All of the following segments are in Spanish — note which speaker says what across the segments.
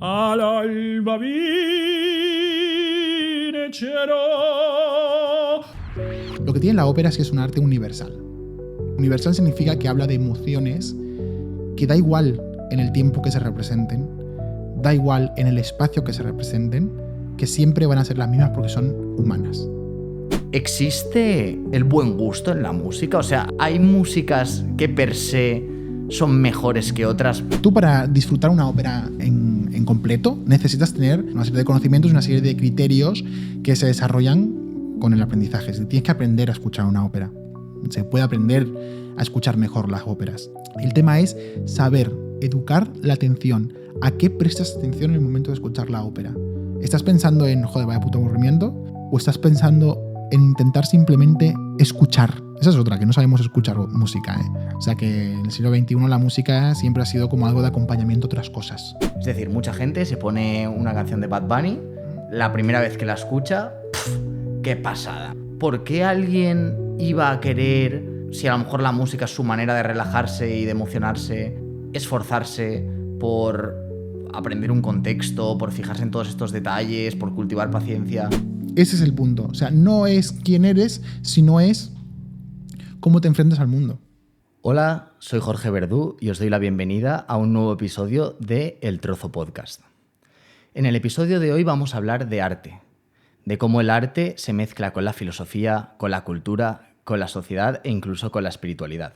Speaker 1: all'alba vincerò.
Speaker 2: Lo que tiene la ópera es que es un arte universal. Universal significa que habla de emociones que da igual en el tiempo que se representen, da igual en el espacio que se representen, que siempre van a ser las mismas porque son humanas.
Speaker 3: ¿Existe el buen gusto en la música? O sea, ¿hay músicas que per se son mejores que otras?
Speaker 2: Tú, para disfrutar una ópera en completo, necesitas tener una serie de conocimientos y una serie de criterios que se desarrollan con el aprendizaje. Tienes que aprender a escuchar una ópera. Se puede aprender a escuchar mejor las óperas. El tema es saber educar la atención. ¿A qué prestas atención en el momento de escuchar la ópera? ¿Estás pensando en, joder, vaya puto aburrimiento? ¿O estás pensando en intentar simplemente escuchar? Esa es otra, que no sabemos escuchar música, ¿eh? O sea que en el siglo XXI la música siempre ha sido como algo de acompañamiento a otras cosas.
Speaker 3: Es decir, mucha gente se pone una canción de Bad Bunny, la primera vez que la escucha, ¡qué pasada! ¿Por qué alguien iba a querer, si a lo mejor la música es su manera de relajarse y de emocionarse, esforzarse por aprender un contexto, por fijarse en todos estos detalles, por cultivar paciencia?
Speaker 2: Ese es el punto. O sea, no es quién eres, sino es cómo te enfrentas al mundo.
Speaker 3: Hola, soy Jorge Verdú y os doy la bienvenida a un nuevo episodio de El Trozo Podcast. En el episodio de hoy vamos a hablar de arte, de cómo el arte se mezcla con la filosofía, con la cultura, con la sociedad e incluso con la espiritualidad.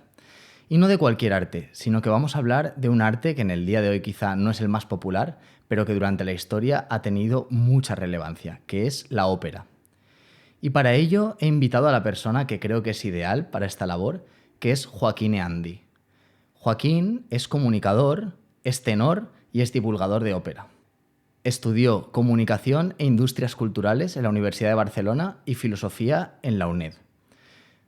Speaker 3: Y no de cualquier arte, sino que vamos a hablar de un arte que en el día de hoy quizá no es el más popular, pero que durante la historia ha tenido mucha relevancia, que es la ópera. Y para ello he invitado a la persona que creo que es ideal para esta labor, que es Joaquín Eandi. Joaquín es comunicador, es tenor y es divulgador de ópera. Estudió Comunicación e Industrias Culturales en la Universidad de Barcelona y Filosofía en la UNED.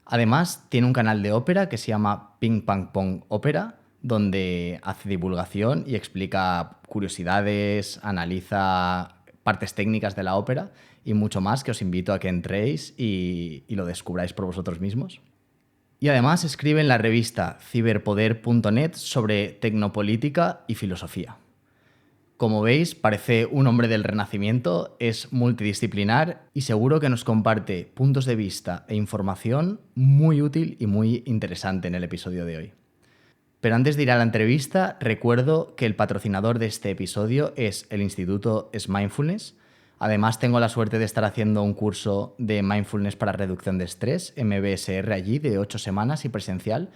Speaker 3: Además, tiene un canal de ópera que se llama Ping Pang Pong Ópera, donde hace divulgación y explica curiosidades, analiza partes técnicas de la ópera y mucho más, que os invito a que entréis y lo descubráis por vosotros mismos. Y además escribe en la revista ciberpoder.net sobre tecnopolítica y filosofía. Como veis, parece un hombre del Renacimiento, es multidisciplinar y seguro que nos comparte puntos de vista e información muy útil y muy interesante en el episodio de hoy. Pero antes de ir a la entrevista, recuerdo que el patrocinador de este episodio es el Instituto Mindfulness. Además, tengo la suerte de estar haciendo un curso de Mindfulness para reducción de estrés, MBSR, allí, de 8 semanas y presencial,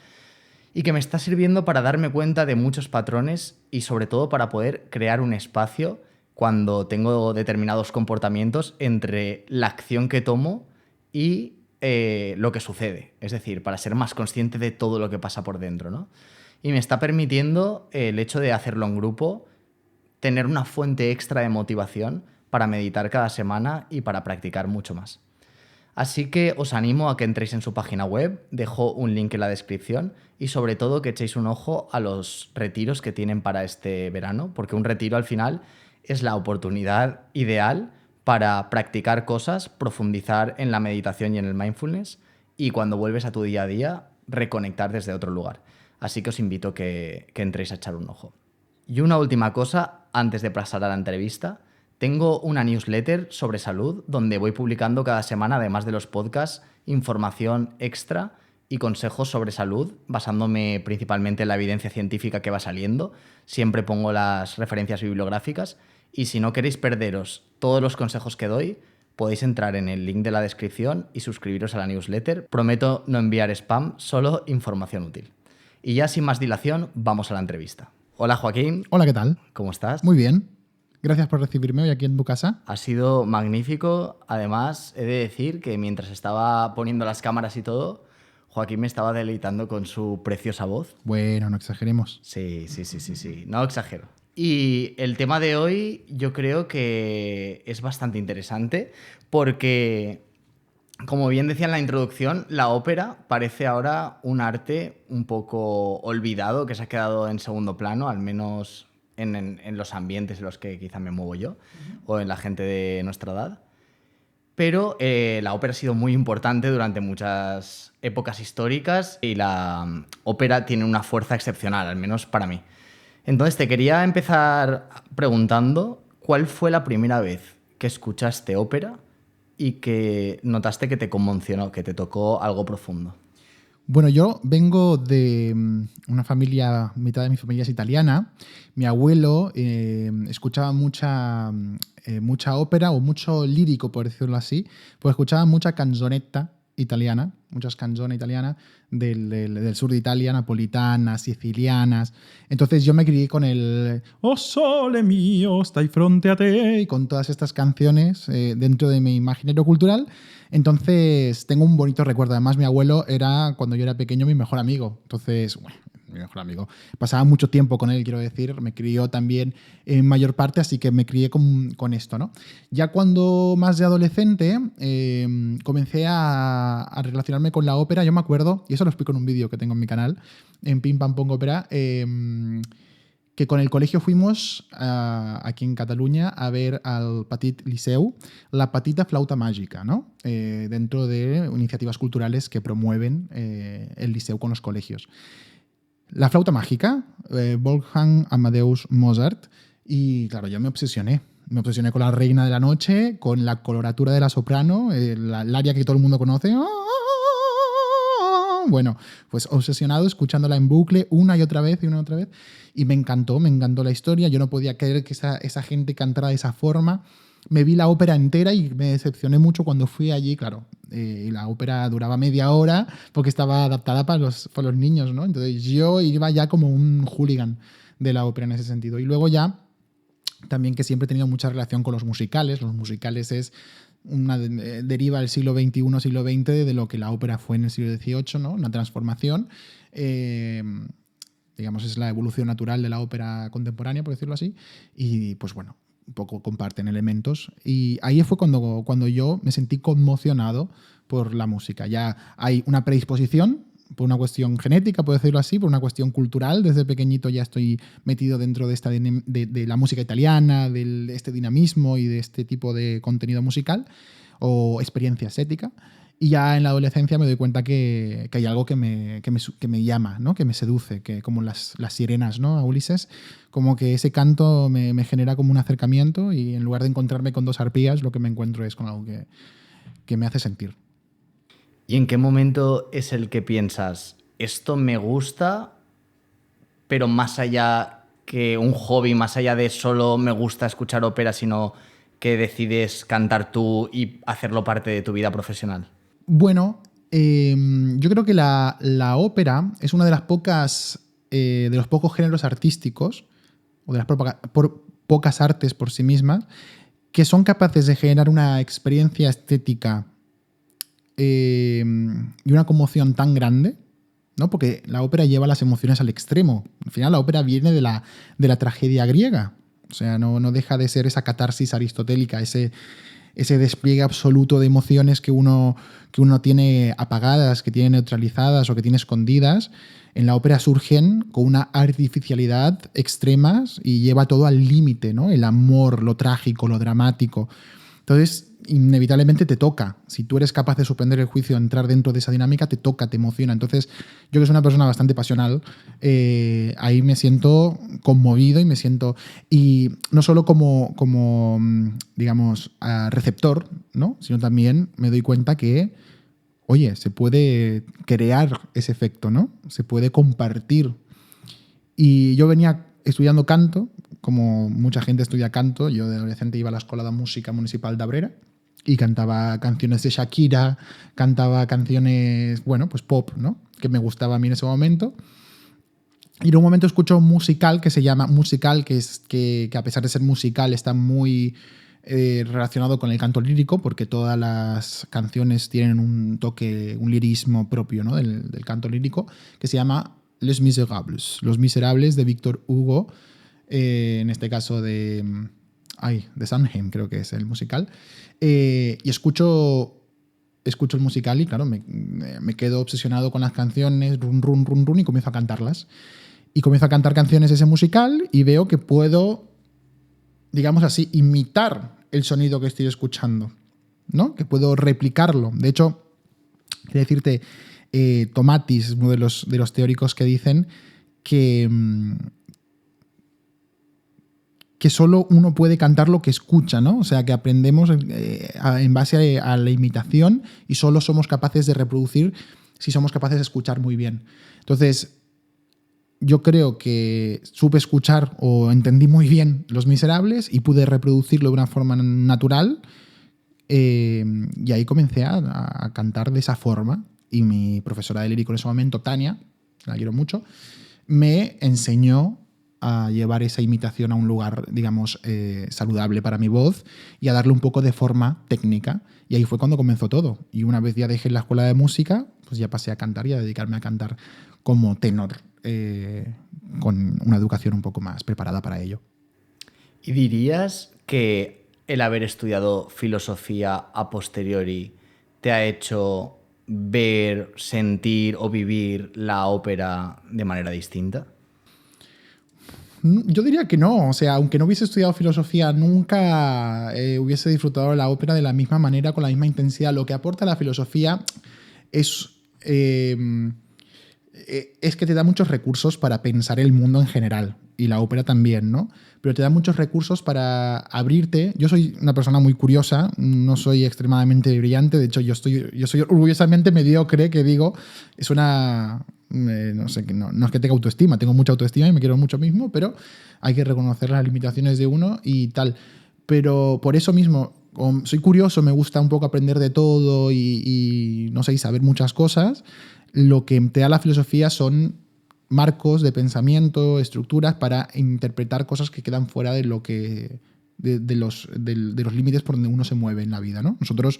Speaker 3: y que me está sirviendo para darme cuenta de muchos patrones y sobre todo para poder crear un espacio cuando tengo determinados comportamientos entre la acción que tomo y lo que sucede. Es decir, para ser más consciente de todo lo que pasa por dentro, ¿no? Y me está permitiendo el hecho de hacerlo en grupo, tener una fuente extra de motivación para meditar cada semana y para practicar mucho más. Así que os animo a que entréis en su página web, dejo un link en la descripción y sobre todo que echéis un ojo a los retiros que tienen para este verano, porque un retiro al final es la oportunidad ideal para practicar cosas, profundizar en la meditación y en el mindfulness y cuando vuelves a tu día a día, reconectar desde otro lugar. Así que os invito a que entréis a echar un ojo. Y una última cosa, antes de pasar a la entrevista. Tengo una newsletter sobre salud donde voy publicando cada semana, además de los podcasts, información extra y consejos sobre salud, basándome principalmente en la evidencia científica que va saliendo. Siempre pongo las referencias bibliográficas y si no queréis perderos todos los consejos que doy, podéis entrar en el link de la descripción y suscribiros a la newsletter. Prometo no enviar spam, solo información útil. Y ya sin más dilación, vamos a la entrevista. Hola Joaquín.
Speaker 2: Hola, ¿qué tal?
Speaker 3: ¿Cómo estás?
Speaker 2: Muy bien. Gracias por recibirme hoy aquí en tu casa.
Speaker 3: Ha sido magnífico. Además, he de decir que mientras estaba poniendo las cámaras y todo, Joaquín me estaba deleitando con su preciosa voz.
Speaker 2: Bueno, no exageremos.
Speaker 3: Sí. No exagero. Y el tema de hoy yo creo que es bastante interesante porque, como bien decía en la introducción, la ópera parece ahora un arte un poco olvidado, que se ha quedado en segundo plano, al menos en los ambientes en los que quizá me muevo yo, o en la gente de nuestra edad. Pero la ópera ha sido muy importante durante muchas épocas históricas y la ópera tiene una fuerza excepcional, al menos para mí. Entonces te quería empezar preguntando cuál fue la primera vez que escuchaste ópera y que notaste que te conmocionó, que te tocó algo profundo.
Speaker 2: Bueno, yo vengo de una familia, mitad de mi familia es italiana. Mi abuelo escuchaba mucha ópera o mucho lírico, por decirlo así, pues escuchaba mucha canzonetta italiana, muchas canzones italianas del sur de Italia, napolitanas, sicilianas. Entonces yo me crié con el "Oh sole mio, stai fronte a te" y con todas estas canciones dentro de mi imaginario cultural. Entonces tengo un bonito recuerdo. Además, mi abuelo era, cuando yo era pequeño, mi mejor amigo. Entonces, bueno, mi mejor amigo. Pasaba mucho tiempo con él, quiero decir. Me crió también en mayor parte, así que me crié con esto, ¿no? Ya cuando más de adolescente comencé a relacionarme con la ópera, yo me acuerdo, y eso lo explico en un vídeo que tengo en mi canal, en Pim Pam Pong Ópera, que con el colegio fuimos aquí en Cataluña a ver al Petit Liceu la Petita Flauta Mágica, ¿no? Dentro de iniciativas culturales que promueven el liceu con los colegios. La flauta mágica, Wolfgang Amadeus Mozart, y claro, yo me obsesioné. Me obsesioné con la Reina de la Noche, con la coloratura de la soprano, el aria que todo el mundo conoce. Bueno, pues obsesionado, escuchándola en bucle una y otra vez y una y otra vez. Y me encantó la historia. Yo no podía creer que esa gente cantara de esa forma. Me vi la ópera entera y me decepcioné mucho cuando fui allí, claro. La ópera duraba media hora porque estaba adaptada para los niños, ¿no? Entonces yo iba ya como un hooligan de la ópera en ese sentido. Y luego ya, también que siempre he tenido mucha relación con los musicales. Los musicales es una deriva del siglo XXI, siglo XX de lo que la ópera fue en el siglo XVIII, ¿no? Una transformación. Digamos, es la evolución natural de la ópera contemporánea, por decirlo así. Y pues bueno, un poco comparten elementos. Y ahí fue cuando yo me sentí conmocionado por la música. Ya hay una predisposición por una cuestión genética, por decirlo así, por una cuestión cultural. Desde pequeñito ya estoy metido dentro de, de la música italiana, de este dinamismo y de este tipo de contenido musical o experiencia estética. Y ya en la adolescencia me doy cuenta que hay algo que me llama, ¿no? Que me seduce, que como las sirenas, ¿no? A Ulises, como que ese canto me genera como un acercamiento y en lugar de encontrarme con dos arpías, lo que me encuentro es con algo que me hace sentir.
Speaker 3: ¿Y en qué momento es el que piensas, esto me gusta, pero más allá que un hobby, más allá de solo me gusta escuchar ópera, sino que decides cantar tú y hacerlo parte de tu vida profesional?
Speaker 2: Bueno, yo creo que la ópera es una de las de los pocos géneros artísticos, o de las pocas artes por sí mismas, que son capaces de generar una experiencia estética y una conmoción tan grande, ¿no? Porque la ópera lleva las emociones al extremo. Al final la ópera viene de la tragedia griega. O sea, no deja de ser esa catarsis aristotélica, ese despliegue absoluto de emociones que uno tiene apagadas, que tiene neutralizadas o que tiene escondidas. En la ópera surgen con una artificialidad extremas y lleva todo al límite, ¿no? El amor, lo trágico, lo dramático. Entonces, inevitablemente te toca. Si tú eres capaz de suspender el juicio, entrar dentro de esa dinámica, te toca, te emociona. Entonces, yo que soy una persona bastante pasional, ahí me siento conmovido y me siento... Y no solo como digamos, receptor, ¿no? Sino también me doy cuenta que, oye, se puede crear ese efecto, ¿no? Se puede compartir. Y yo venía estudiando canto, como mucha gente estudia canto. Yo de adolescente iba a la Escuela de Música Municipal de Abrera y cantaba canciones de Shakira, cantaba canciones, bueno, pues pop, ¿no? Que me gustaba a mí en ese momento. Y en un momento escucho un musical que se llama Musical, que a pesar de ser musical está muy relacionado con el canto lírico, porque todas las canciones tienen un toque, un lirismo propio, ¿no? del canto lírico, que se llama Les Miserables, Los Miserables de Víctor Hugo, en este caso de Sondheim, creo que es el musical. Y escucho el musical y claro, me quedo obsesionado con las canciones, run, run, run, run, y comienzo a cantarlas. Y comienzo a cantar canciones de ese musical y veo que puedo, digamos así, imitar el sonido que estoy escuchando, ¿no? Que puedo replicarlo. De hecho, quiero decirte, Tomatis, uno de los teóricos que dicen que que solo uno puede cantar lo que escucha, ¿no? O sea, que aprendemos en base a la imitación y solo somos capaces de reproducir si somos capaces de escuchar muy bien. Entonces, yo creo que supe escuchar o entendí muy bien Los Miserables y pude reproducirlo de una forma natural, y ahí comencé a cantar de esa forma. Y mi profesora de lírico en ese momento, Tania, la quiero mucho, me enseñó a llevar esa imitación a un lugar, digamos, saludable para mi voz y a darle un poco de forma técnica. Y ahí fue cuando comenzó todo. Y una vez ya dejé la escuela de música, pues ya pasé a cantar y a dedicarme a cantar como tenor, con una educación un poco más preparada para ello.
Speaker 3: ¿Y dirías que el haber estudiado filosofía a posteriori te ha hecho ver, sentir o vivir la ópera de manera distinta?
Speaker 2: Yo diría que no, o sea, aunque no hubiese estudiado filosofía nunca, hubiese disfrutado de la ópera de la misma manera, con la misma intensidad. Lo que aporta la filosofía es que te da muchos recursos para pensar el mundo en general, y la ópera también, ¿no? Pero te da muchos recursos para abrirte. Yo soy una persona muy curiosa, no soy extremadamente brillante, de hecho yo soy orgullosamente mediocre, que digo, es una... no sé, no es que tenga autoestima, tengo mucha autoestima y me quiero mucho mismo, pero hay que reconocer las limitaciones de uno y tal. Pero por eso mismo, soy curioso, me gusta un poco aprender de todo y no sé, y saber muchas cosas. Lo que te da la filosofía son marcos de pensamiento, estructuras para interpretar cosas que quedan fuera de lo que de los límites por donde uno se mueve en la vida, ¿no? Nosotros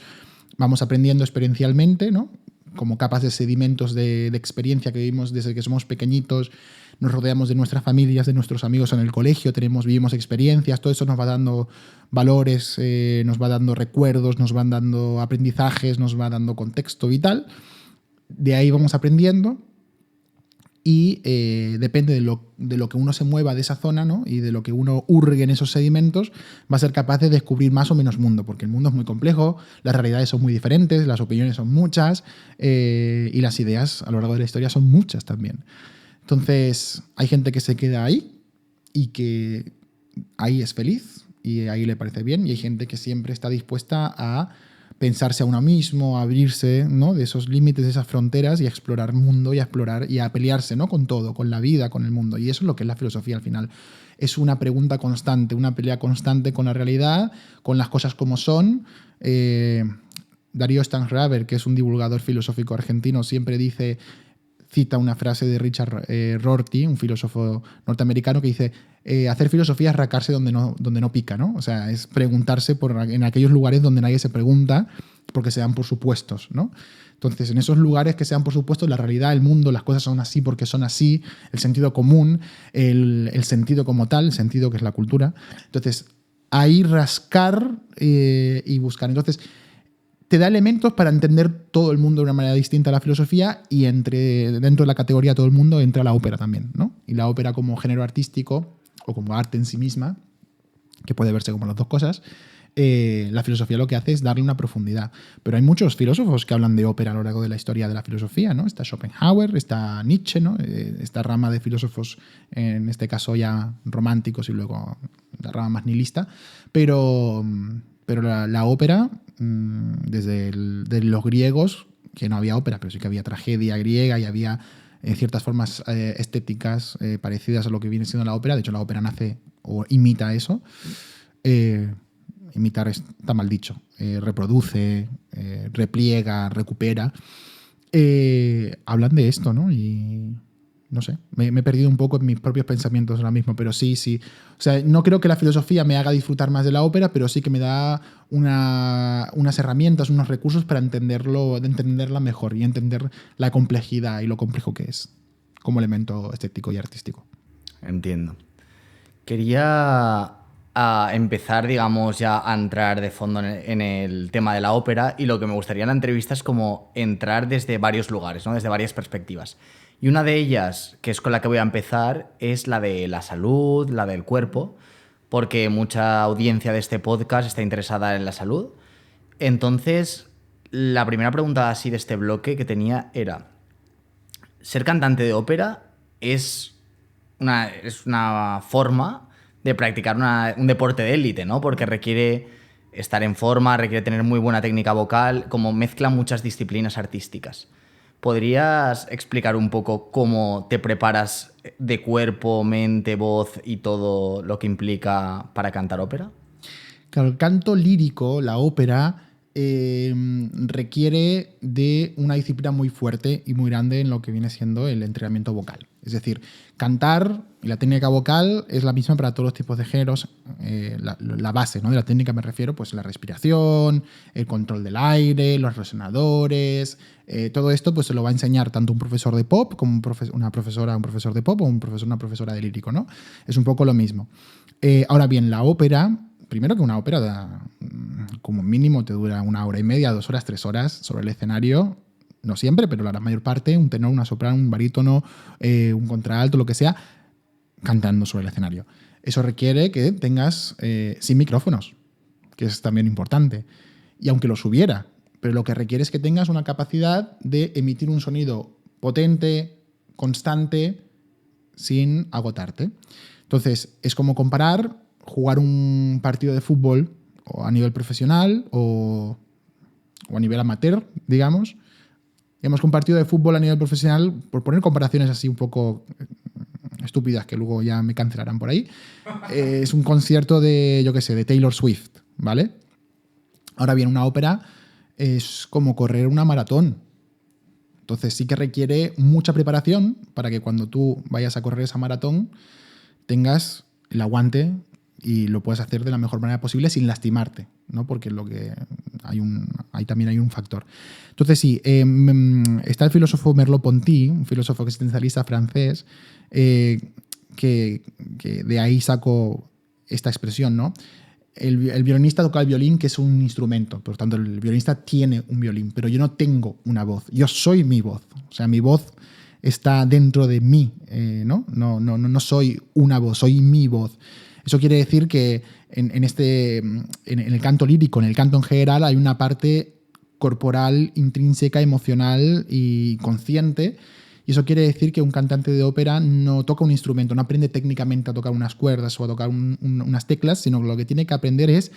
Speaker 2: vamos aprendiendo experiencialmente, ¿no? Como capas de sedimentos de experiencia que vivimos desde que somos pequeñitos, nos rodeamos de nuestras familias, de nuestros amigos en el colegio, vivimos experiencias, todo eso nos va dando valores, nos va dando recuerdos, nos van dando aprendizajes, nos va dando contexto vital. De ahí vamos aprendiendo y depende de lo que uno se mueva de esa zona, ¿no? Y de lo que uno hurgue en esos sedimentos, va a ser capaz de descubrir más o menos mundo, porque el mundo es muy complejo, las realidades son muy diferentes, las opiniones son muchas, y las ideas a lo largo de la historia son muchas también. Entonces, hay gente que se queda ahí y que ahí es feliz y ahí le parece bien, y hay gente que siempre está dispuesta a pensarse a uno mismo, a abrirse, ¿no? De esos límites, de esas fronteras, y a explorar mundo y a explorar y a pelearse, ¿no? Con todo, con la vida, con el mundo. Y eso es lo que es la filosofía al final. Es una pregunta constante, una pelea constante con la realidad, con las cosas como son. Darío Stanraver, que es un divulgador filosófico argentino, siempre cita una frase de Richard Rorty, un filósofo norteamericano, que dice: hacer filosofía es racarse donde no pica, ¿no? O sea, es preguntarse en aquellos lugares donde nadie se pregunta, porque se dan por supuestos, ¿no? Entonces, en esos lugares que se dan por supuestos, la realidad, el mundo, las cosas son así porque son así, el sentido común, el sentido como tal, el sentido que es la cultura. Entonces, ahí rascar y buscar. Entonces, te da elementos para entender todo el mundo de una manera distinta a la filosofía, y dentro de la categoría todo el mundo entra la ópera también, ¿no? Y la ópera como género artístico o como arte en sí misma, que puede verse como las dos cosas, la filosofía lo que hace es darle una profundidad. Pero hay muchos filósofos que hablan de ópera a lo largo de la historia de la filosofía, ¿no? Está Schopenhauer, está Nietzsche, ¿no? Esta rama de filósofos, en este caso ya románticos, y luego la rama más nihilista. Pero la ópera, desde los griegos, que no había ópera, pero sí que había tragedia griega y había ciertas formas estéticas parecidas a lo que viene siendo la ópera. De hecho, la ópera nace o imita eso. Imitar está mal dicho. Reproduce, repliega, recupera. Hablan de esto, ¿no? Y no sé, me he perdido un poco en mis propios pensamientos ahora mismo, pero sí. O sea, no creo que la filosofía me haga disfrutar más de la ópera, pero sí que me da unas herramientas, unos recursos para entenderla mejor y entender la complejidad y lo complejo que es como elemento estético y artístico.
Speaker 3: Entiendo. Quería empezar, digamos, ya a entrar de fondo en el tema de la ópera, y lo que me gustaría en la entrevista es como entrar desde varios lugares, ¿no? Desde varias perspectivas. Y una de ellas, que es con la que voy a empezar, es la de la salud, la del cuerpo, porque mucha audiencia de este podcast está interesada en la salud. Entonces, la primera pregunta así de este bloque que tenía era: ¿ser cantante de ópera es una forma de practicar un deporte de élite, ¿no? Porque requiere estar en forma, requiere tener muy buena técnica vocal, como mezcla muchas disciplinas artísticas. ¿Podrías explicar un poco cómo te preparas de cuerpo, mente, voz y todo lo que implica para cantar ópera?
Speaker 2: Claro, el canto lírico, la ópera, requiere de una disciplina muy fuerte y muy grande en lo que viene siendo el entrenamiento vocal. Es decir, cantar y la técnica vocal es la misma para todos los tipos de géneros. La base, ¿no? De la técnica me refiero, pues la respiración, el control del aire, los resonadores, todo esto pues se lo va a enseñar tanto un profesor de pop como un profesor de pop o una profesora de lírico, ¿no? Es un poco lo mismo. Ahora bien, la ópera, primero que una ópera como mínimo te dura 1 hora y media, 2 horas, 3 horas sobre el escenario, no siempre, pero la gran mayor parte, un tenor, una soprano, un barítono, un contralto, lo que sea, cantando sobre el escenario. Eso requiere que tengas sin micrófonos, que es también importante. Y aunque los hubiera, pero lo que requiere es que tengas una capacidad de emitir un sonido potente, constante, sin agotarte. Entonces, es como comparar jugar un partido de fútbol o a nivel profesional o a nivel amateur, digamos. Digamos que un partido de fútbol a nivel profesional, por poner comparaciones así un poco estúpidas que luego ya me cancelarán por ahí, es un concierto de, yo qué sé, de Taylor Swift, ¿vale? Ahora bien, una ópera es como correr una maratón. Entonces sí que requiere mucha preparación para que cuando tú vayas a correr esa maratón tengas el aguante y lo puedes hacer de la mejor manera posible sin lastimarte, ¿no? Porque ahí también hay un factor. Entonces sí, está el filósofo Merleau-Ponty, un filósofo existencialista francés, que de ahí sacó esta expresión, ¿no? El violinista toca el violín, que es un instrumento, por lo tanto el violinista tiene un violín, pero yo no tengo una voz, yo soy mi voz, o sea, mi voz está dentro de mí, ¿no? No soy una voz, soy mi voz. Eso quiere decir que en el canto lírico, en el canto en general, hay una parte corporal, intrínseca, emocional y consciente. Y eso quiere decir que un cantante de ópera no toca un instrumento, no aprende técnicamente a tocar unas cuerdas o a tocar unas teclas, sino que lo que tiene que aprender es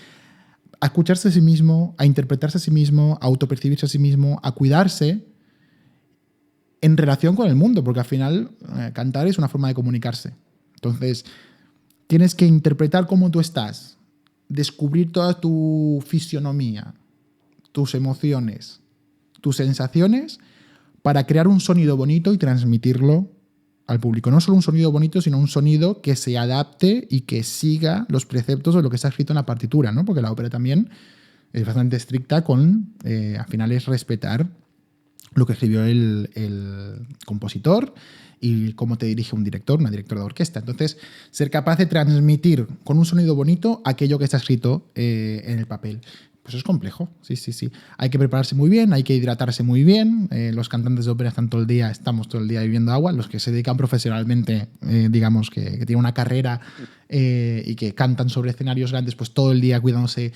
Speaker 2: a escucharse a sí mismo, a interpretarse a sí mismo, a autopercibirse a sí mismo, a cuidarse en relación con el mundo, porque al final cantar es una forma de comunicarse. Entonces, tienes que interpretar cómo tú estás, descubrir toda tu fisionomía, tus emociones, tus sensaciones, para crear un sonido bonito y transmitirlo al público. No solo un sonido bonito, sino un sonido que se adapte y que siga los preceptos de lo que está escrito en la partitura, ¿no? Porque la ópera también es bastante estricta con, al final es respetar lo que escribió el compositor y cómo te dirige un director, una directora de orquesta. Entonces, ser capaz de transmitir con un sonido bonito aquello que está escrito en el papel. Pues es complejo, sí. Hay que prepararse muy bien, hay que hidratarse muy bien. Los cantantes de ópera están estamos todo el día bebiendo agua. Los que se dedican profesionalmente, digamos, que tienen una carrera y que cantan sobre escenarios grandes, pues todo el día cuidándose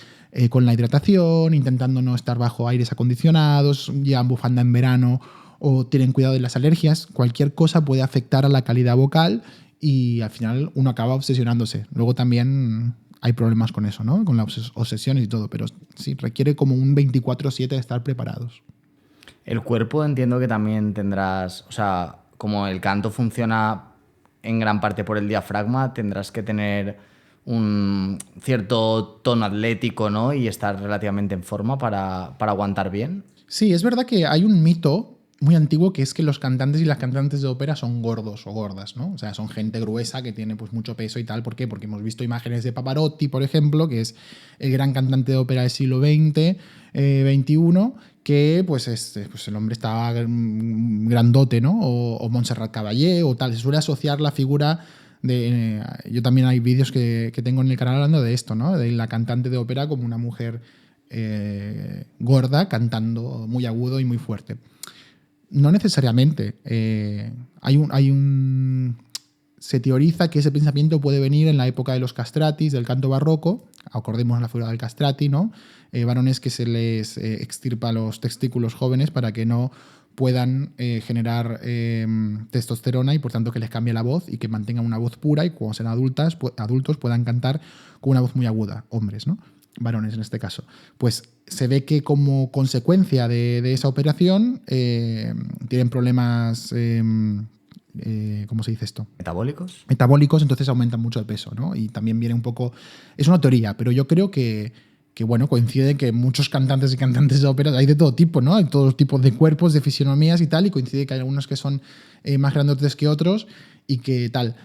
Speaker 2: con la hidratación, intentando no estar bajo aires acondicionados, llevan bufanda en verano o tienen cuidado de las alergias. Cualquier cosa puede afectar a la calidad vocal y al final uno acaba obsesionándose. Luego también hay problemas con eso, ¿no? Con las obsesiones y todo, pero sí, requiere como un 24/7 de estar preparados.
Speaker 3: El cuerpo entiendo que también tendrás, o sea, como el canto funciona en gran parte por el diafragma, tendrás que tener un cierto tono atlético, ¿no? Y estar relativamente en forma para aguantar bien.
Speaker 2: Sí, es verdad que hay un mito muy antiguo que es que los cantantes y las cantantes de ópera son gordos o gordas, ¿no? O sea, son gente gruesa que tiene pues mucho peso y tal. ¿Por qué? Porque hemos visto imágenes de Pavarotti, por ejemplo, que es el gran cantante de ópera del siglo XX, XXI, que pues el hombre estaba grandote, ¿no? O Montserrat Caballé o tal. Se suele asociar la figura de... yo también hay vídeos que tengo en el canal hablando de esto, ¿no? De la cantante de ópera como una mujer gorda cantando muy agudo y muy fuerte. No necesariamente. Se teoriza que ese pensamiento puede venir en la época de los castratis, del canto barroco. Acordemos la figura del castrati, ¿no? Varones que se les extirpa los testículos jóvenes para que no puedan generar testosterona y por tanto que les cambie la voz y que mantengan una voz pura y cuando sean adultos puedan cantar con una voz muy aguda, hombres, ¿no? Varones en este caso. Pues se ve que como consecuencia de esa operación tienen problemas, ¿cómo se dice esto? Metabólicos, entonces aumentan mucho el peso, ¿no? Y también viene un poco... Es una teoría, pero yo creo que bueno, coincide que muchos cantantes y cantantes de ópera hay de todo tipo, ¿no? Hay todos tipos de cuerpos, de fisionomías y tal, y coincide que hay algunos que son más grandotes que otros y que tal.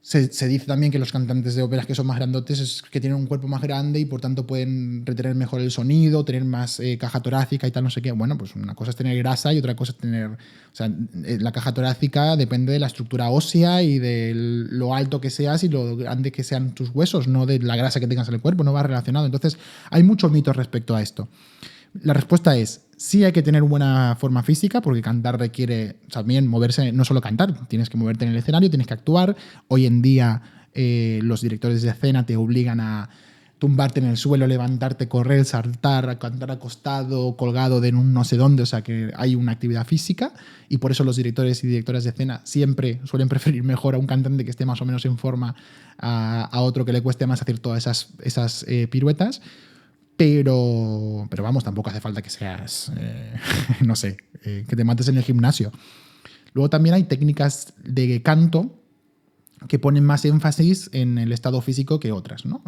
Speaker 2: Se dice también que los cantantes de óperas que son más grandotes es que tienen un cuerpo más grande y por tanto pueden retener mejor el sonido, tener más caja torácica y tal, no sé qué. Bueno, pues una cosa es tener grasa y otra cosa es tener... O sea, la caja torácica depende de la estructura ósea y de lo alto que seas y lo grande que sean tus huesos, no de la grasa que tengas en el cuerpo, no va relacionado. Entonces, hay muchos mitos respecto a esto. La respuesta es, sí hay que tener buena forma física, porque cantar requiere también moverse, no solo cantar, tienes que moverte en el escenario, tienes que actuar. Hoy en día los directores de escena te obligan a tumbarte en el suelo, levantarte, correr, saltar, cantar acostado, colgado de un no sé dónde, o sea que hay una actividad física y por eso los directores y directoras de escena siempre suelen preferir mejor a un cantante que esté más o menos en forma a otro que le cueste más hacer todas esas piruetas. Pero vamos, tampoco hace falta que seas, no sé, que te mates en el gimnasio. Luego también hay técnicas de canto que ponen más énfasis en el estado físico que otras, ¿no?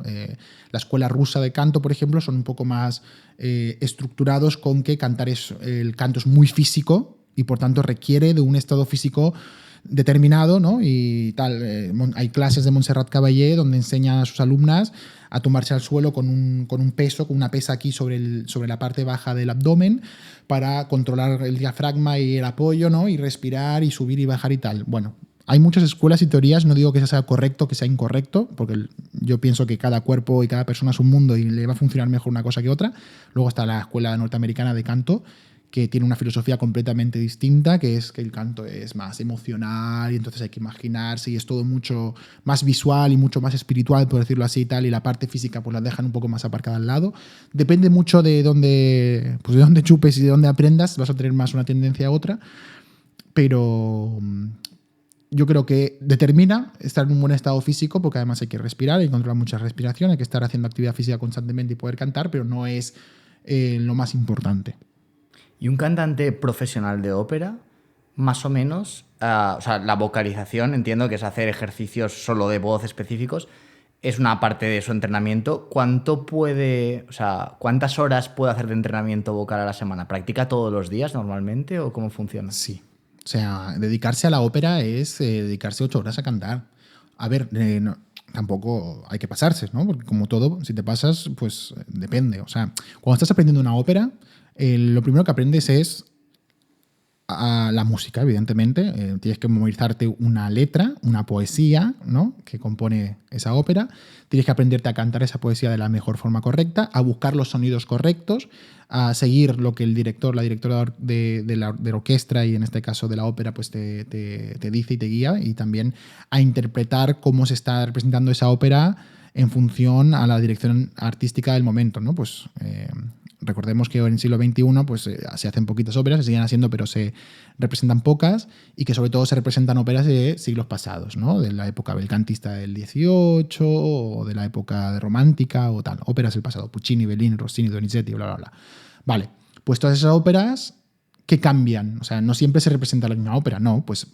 Speaker 2: La escuela rusa de canto, por ejemplo, son un poco más estructurados con que el canto es muy físico y por tanto requiere de un estado físico determinado, ¿no? Y tal. Hay clases de Montserrat Caballé donde enseña a sus alumnas a tumbarse al suelo con un peso, con una pesa aquí sobre la parte baja del abdomen para controlar el diafragma y el apoyo, ¿no? Y respirar y subir y bajar y tal. Bueno, hay muchas escuelas y teorías, no digo que sea correcto, que sea incorrecto, porque yo pienso que cada cuerpo y cada persona es un mundo y le va a funcionar mejor una cosa que otra. Luego está la escuela norteamericana de canto, que tiene una filosofía completamente distinta, que es que el canto es más emocional y entonces hay que imaginarse y es todo mucho más visual y mucho más espiritual, por decirlo así y tal, y la parte física pues la dejan un poco más aparcada al lado. Depende mucho de dónde chupes y de dónde aprendas, vas a tener más una tendencia a otra, pero yo creo que determina estar en un buen estado físico, porque además hay que respirar, hay que controlar mucha respiración, hay que estar haciendo actividad física constantemente y poder cantar, pero no es lo más importante.
Speaker 3: Y un cantante profesional de ópera, más o menos, o sea, la vocalización, entiendo que es hacer ejercicios solo de voz específicos, es una parte de su entrenamiento. ¿Cuántas horas puede hacer de entrenamiento vocal a la semana? ¿Practica todos los días normalmente o cómo funciona?
Speaker 2: Sí. O sea, dedicarse a la ópera es dedicarse 8 horas a cantar. A ver, tampoco hay que pasarse, ¿no? Porque como todo, si te pasas, pues depende. O sea, cuando estás aprendiendo una ópera, lo primero que aprendes es la música, evidentemente. Tienes que memorizarte una letra, una poesía, ¿no? Que compone esa ópera. Tienes que aprenderte a cantar esa poesía de la mejor forma correcta, a buscar los sonidos correctos, a seguir lo que el director, la directora de la orquesta y en este caso de la ópera pues te dice y te guía, y también a interpretar cómo se está representando esa ópera en función a la dirección artística del momento, ¿no? Pues recordemos que en el siglo XXI pues, se hacen poquitas óperas, se siguen haciendo, pero se representan pocas, y que sobre todo se representan óperas de siglos pasados, ¿no? De la época belcantista del XVIII o de la época romántica o tal. Óperas del pasado, Puccini, Bellini, Rossini, Donizetti, bla, bla, bla. Vale, pues todas esas óperas, ¿qué cambian? O sea, no siempre se representa la misma ópera, no. Pues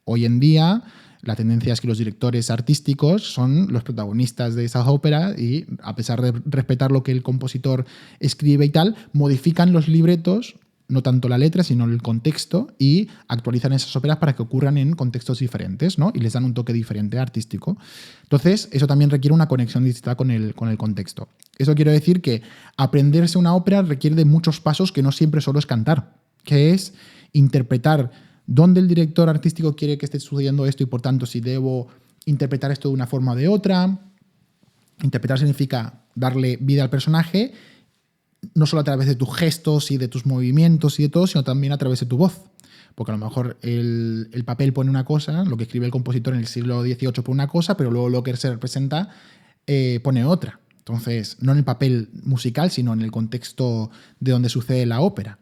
Speaker 2: hoy en día la tendencia es que los directores artísticos son los protagonistas de esas óperas y, a pesar de respetar lo que el compositor escribe y tal, modifican los libretos, no tanto la letra, sino el contexto, y actualizan esas óperas para que ocurran en contextos diferentes, ¿no? Y les dan un toque diferente artístico. Entonces, eso también requiere una conexión distinta con el contexto. Eso quiere decir que aprenderse una ópera requiere de muchos pasos que no siempre solo es cantar, que es interpretar dónde el director artístico quiere que esté sucediendo esto y, por tanto, si debo interpretar esto de una forma o de otra. Interpretar significa darle vida al personaje, no solo a través de tus gestos y de tus movimientos y de todo, sino también a través de tu voz. Porque a lo mejor el papel pone una cosa, lo que escribe el compositor en el siglo XVIII pone una cosa, pero luego lo que se representa pone otra. Entonces, no en el papel musical, sino en el contexto de donde sucede la ópera.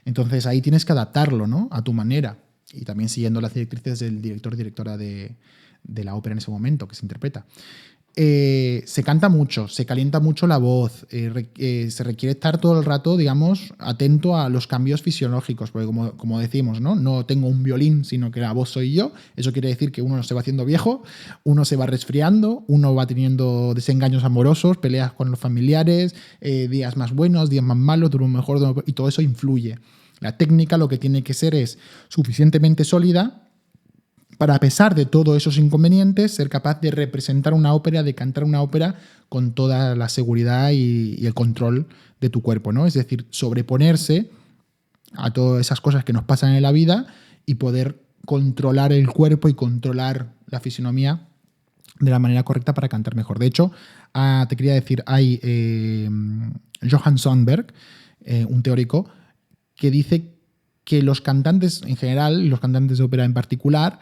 Speaker 2: Entonces ahí tienes que adaptarlo, ¿no? A tu manera. Y también siguiendo las directrices del director o directora de la ópera en ese momento que se interpreta. Se canta mucho, se calienta mucho la voz, se requiere estar todo el rato, digamos, atento a los cambios fisiológicos, porque como decimos, ¿no? No tengo un violín, sino que la voz soy yo. Eso quiere decir que uno se va haciendo viejo, uno se va resfriando, uno va teniendo desengaños amorosos, peleas con los familiares, días más buenos, días más malos, duros mejor, y todo eso influye. La técnica lo que tiene que ser es suficientemente sólida para, a pesar de todos esos inconvenientes, ser capaz de representar una ópera, de cantar una ópera con toda la seguridad y el control de tu cuerpo, ¿no? Es decir, sobreponerse a todas esas cosas que nos pasan en la vida y poder controlar el cuerpo y controlar la fisonomía de la manera correcta para cantar mejor. De hecho, te quería decir, hay Johann Sonnenberg, un teórico, que dice que los cantantes en general, los cantantes de ópera en particular,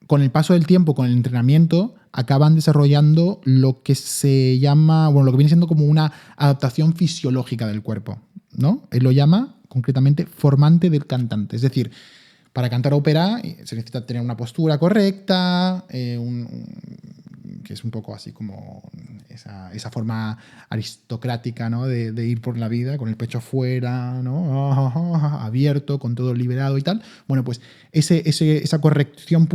Speaker 2: con el paso del tiempo, con el entrenamiento, acaban desarrollando lo que se llama, bueno, lo que viene siendo como una adaptación fisiológica del cuerpo, ¿no? Él lo llama concretamente formante del cantante. Es decir, para cantar ópera se necesita tener una postura correcta, que es un poco así como esa forma aristocrática, ¿no? de ir por la vida con el pecho fuera, ¿no? Abierto, con todo liberado y tal. Bueno, pues esa corrección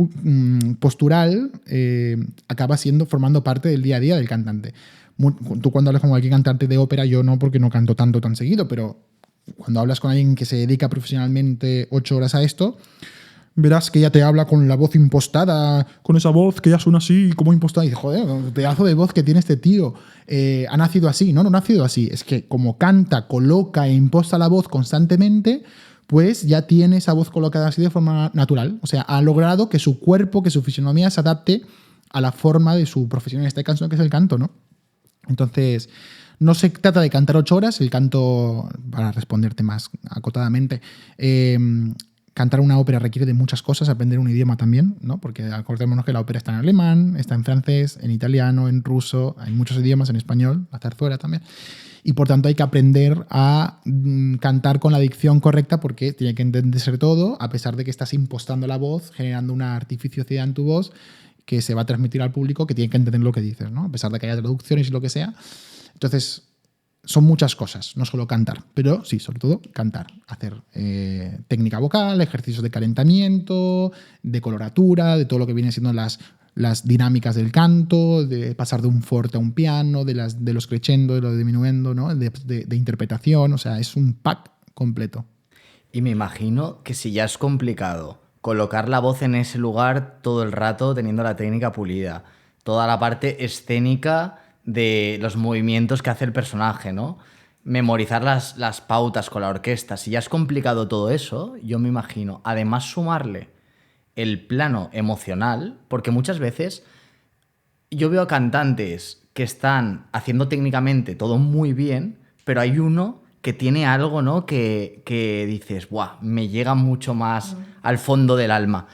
Speaker 2: postural acaba formando parte del día a día del cantante. Tú cuando hablas con cualquier cantante de ópera, yo no, porque no canto tanto tan seguido, pero cuando hablas con alguien que se dedica profesionalmente 8 horas a esto, verás que ya te habla con la voz impostada, con esa voz que ya suena así, como impostada. Y dices, joder, pedazo de voz que tiene este tío. Ha nacido así. No ha nacido así. Es que como canta, coloca e imposta la voz constantemente, pues ya tiene esa voz colocada así de forma natural. O sea, ha logrado que su cuerpo, que su fisonomía se adapte a la forma de su profesión, en este caso, que es el canto, ¿no? Entonces, no se trata de cantar 8 horas, el canto, para responderte más acotadamente, cantar una ópera requiere de muchas cosas, aprender un idioma también, ¿no? Porque acordémonos que la ópera está en alemán, está en francés, en italiano, en ruso, hay muchos idiomas, en español, la zarzuela también. Y por tanto hay que aprender a cantar con la dicción correcta porque tiene que entenderse todo, a pesar de que estás impostando la voz, generando una artificiosidad en tu voz que se va a transmitir al público, que tiene que entender lo que dices, ¿no? A pesar de que haya traducciones y lo que sea. Entonces, son muchas cosas, no solo cantar, pero sí, sobre todo cantar, hacer técnica vocal, ejercicios de calentamiento, de coloratura, de todo lo que vienen siendo las dinámicas del canto, de pasar de un forte a un piano, de los crescendo, de los diminuendo, ¿no? de interpretación, o sea, es un pack completo.
Speaker 3: Y me imagino que si ya es complicado colocar la voz en ese lugar todo el rato teniendo la técnica pulida, toda la parte escénica de los movimientos que hace el personaje, ¿no? Memorizar las pautas con la orquesta. Si ya es complicado todo eso, yo me imagino, además sumarle el plano emocional, porque muchas veces yo veo a cantantes que están haciendo técnicamente todo muy bien, pero hay uno que tiene algo, ¿no? que dices, ¡buah! Me llega mucho más al fondo del alma.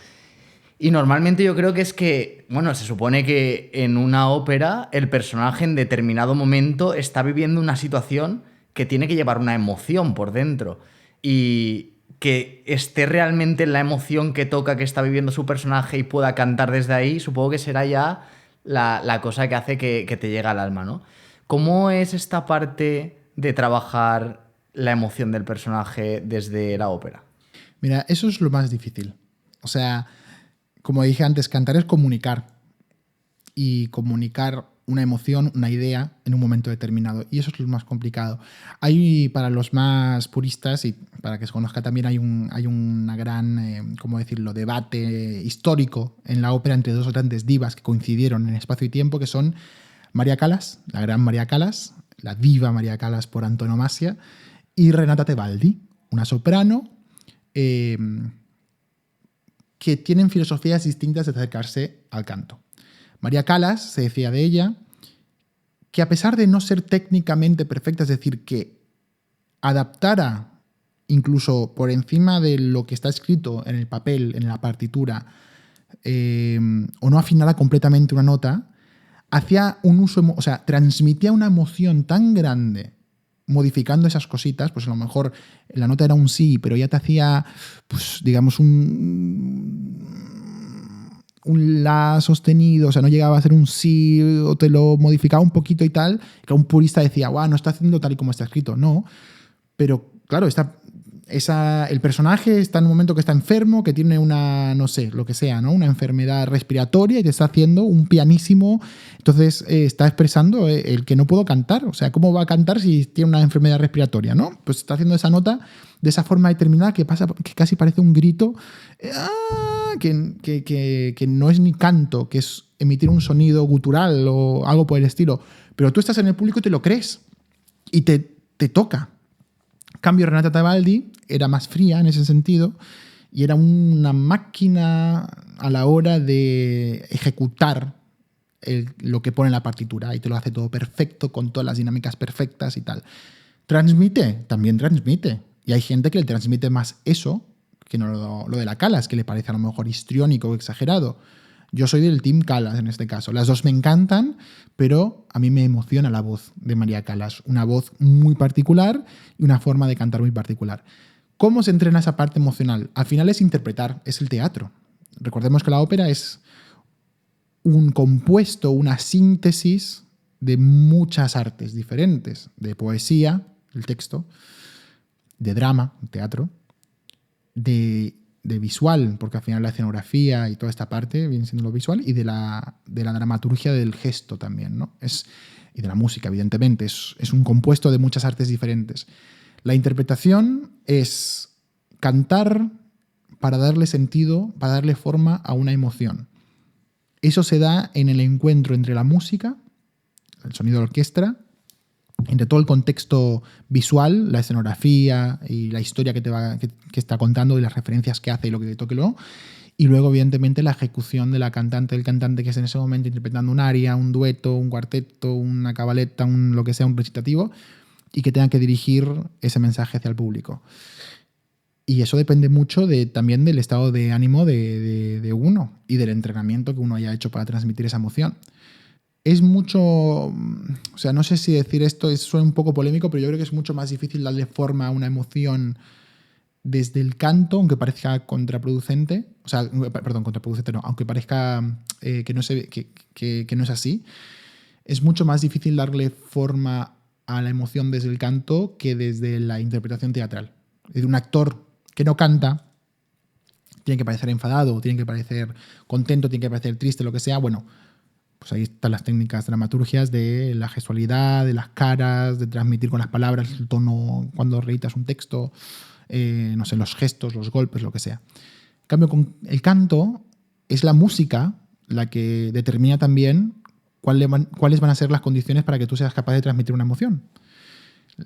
Speaker 3: Y normalmente yo creo que es que, bueno, se supone que en una ópera el personaje en determinado momento está viviendo una situación que tiene que llevar una emoción por dentro. Y que esté realmente en la emoción que toca que está viviendo su personaje y pueda cantar desde ahí, supongo que será ya la cosa que hace que te llegue al alma, ¿no? ¿Cómo es esta parte de trabajar la emoción del personaje desde la ópera?
Speaker 2: Mira, eso es lo más difícil. O sea, como dije antes, cantar es comunicar. Y comunicar una emoción, una idea en un momento determinado. Y eso es lo más complicado. Hay, para los más puristas, y para que se conozca también, hay una gran, ¿cómo decirlo?, debate histórico en la ópera entre dos grandes divas que coincidieron en espacio y tiempo, que son María Callas, la gran María Callas, la diva María Callas por antonomasia, y Renata Tebaldi, una soprano que tienen filosofías distintas de acercarse al canto. María Callas se decía de ella que, a pesar de no ser técnicamente perfecta, es decir, que adaptara incluso por encima de lo que está escrito en el papel, en la partitura, o no afinara completamente una nota, hacía un uso, o sea, transmitía una emoción tan grande modificando esas cositas, pues a lo mejor la nota era un sí, pero ya te hacía, pues digamos, un la sostenido, o sea, no llegaba a ser un sí, o te lo modificaba un poquito y tal, que un purista decía, guau, no está haciendo tal y como está escrito. No, pero claro, el personaje está en un momento que está enfermo, que tiene una, no sé, lo que sea, ¿no? Una enfermedad respiratoria y te está haciendo un pianísimo. Entonces está expresando el que no puedo cantar. O sea, ¿cómo va a cantar si tiene una enfermedad respiratoria, ¿no? Pues está haciendo esa nota de esa forma determinada que casi parece un grito, que no es ni canto, que es emitir un sonido gutural o algo por el estilo. Pero tú estás en el público y te lo crees y te toca. En cambio, Renata Tebaldi era más fría en ese sentido y era una máquina a la hora de ejecutar lo que pone en la partitura y te lo hace todo perfecto, con todas las dinámicas perfectas y tal. Transmite, también transmite. Y hay gente que le transmite más eso que no lo de la Callas, que le parece a lo mejor histriónico o exagerado. Yo soy del team Callas en este caso. Las dos me encantan, pero a mí me emociona la voz de María Callas. Una voz muy particular y una forma de cantar muy particular. ¿Cómo se entrena esa parte emocional? Al final es interpretar, es el teatro. Recordemos que la ópera es un compuesto, una síntesis de muchas artes diferentes, de poesía, el texto, de drama, el teatro, de visual, porque al final la escenografía y toda esta parte viene siendo lo visual, y de la dramaturgia del gesto también, ¿no? Y de la música, evidentemente. Es un compuesto de muchas artes diferentes. La interpretación es cantar para darle sentido, para darle forma a una emoción. Eso se da en el encuentro entre la música, el sonido de orquesta, entre todo el contexto visual, la escenografía y la historia que está contando y las referencias que hace y lo que toque luego, y luego evidentemente la ejecución de la cantante, del cantante que es en ese momento interpretando un aria, un dueto, un cuarteto, una cabaleta, lo que sea, un recitativo, y que tenga que dirigir ese mensaje hacia el público. Y eso depende mucho también del estado de ánimo de uno y del entrenamiento que uno haya hecho para transmitir esa emoción. Es mucho, o sea, no sé si decir esto suena un poco polémico, pero yo creo que es mucho más difícil darle forma a una emoción desde el canto, aunque parezca contraproducente, o sea, perdón, contraproducente no, aunque parezca que no es así, es mucho más difícil darle forma a la emoción desde el canto que desde la interpretación teatral. Es decir, un actor que no canta tiene que parecer enfadado, tiene que parecer contento, tiene que parecer triste, lo que sea, bueno, pues ahí están las técnicas dramaturgias de la gestualidad, de las caras, de transmitir con las palabras el tono cuando reitas un texto, no sé, los gestos, los golpes, lo que sea. En cambio, con el canto es la música la que determina también cuáles van a ser las condiciones para que tú seas capaz de transmitir una emoción.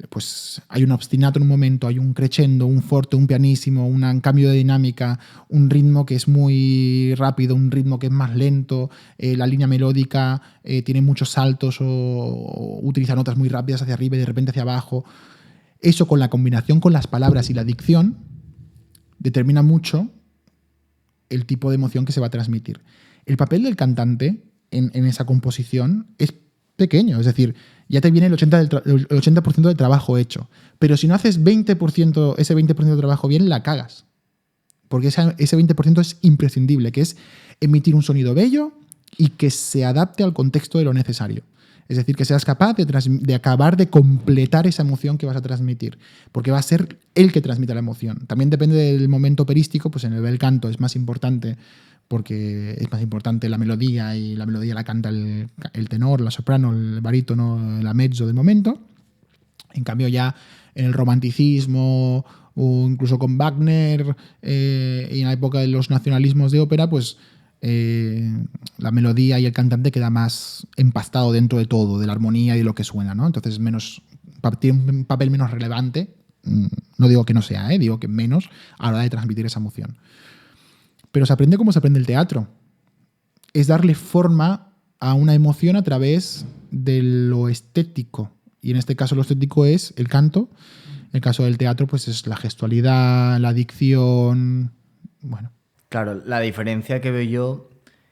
Speaker 2: Pues hay un ostinato en un momento, hay un crescendo, un forte, un pianísimo, un cambio de dinámica, un ritmo que es muy rápido, un ritmo que es más lento, la línea melódica tiene muchos saltos o utiliza notas muy rápidas hacia arriba y de repente hacia abajo. Eso con la combinación con las palabras y la dicción determina mucho el tipo de emoción que se va a transmitir. El papel del cantante en esa composición es pequeño, es decir, ya te viene el 80% del trabajo hecho. Pero si no haces ese 20% de trabajo bien, la cagas. Porque ese 20% es imprescindible, que es emitir un sonido bello y que se adapte al contexto de lo necesario. Es decir, que seas capaz de acabar de completar esa emoción que vas a transmitir, porque va a ser el que transmita la emoción. También depende del momento operístico, pues en el bel canto es más importante, porque es más importante la melodía, y la melodía la canta el tenor, la soprano, el barítono, la mezzo del momento. En cambio ya en el romanticismo o incluso con Wagner y en la época de los nacionalismos de ópera, pues la melodía y el cantante queda más empastado dentro de todo, de la armonía y de lo que suena, ¿no? Entonces tiene un papel menos relevante, no digo que no sea, digo que menos a la hora de transmitir esa emoción. Pero se aprende como se aprende el teatro. Es darle forma a una emoción a través de lo estético. Y en este caso lo estético es el canto. En el caso del teatro, pues es la gestualidad, la dicción. Bueno.
Speaker 3: Claro, la diferencia que veo yo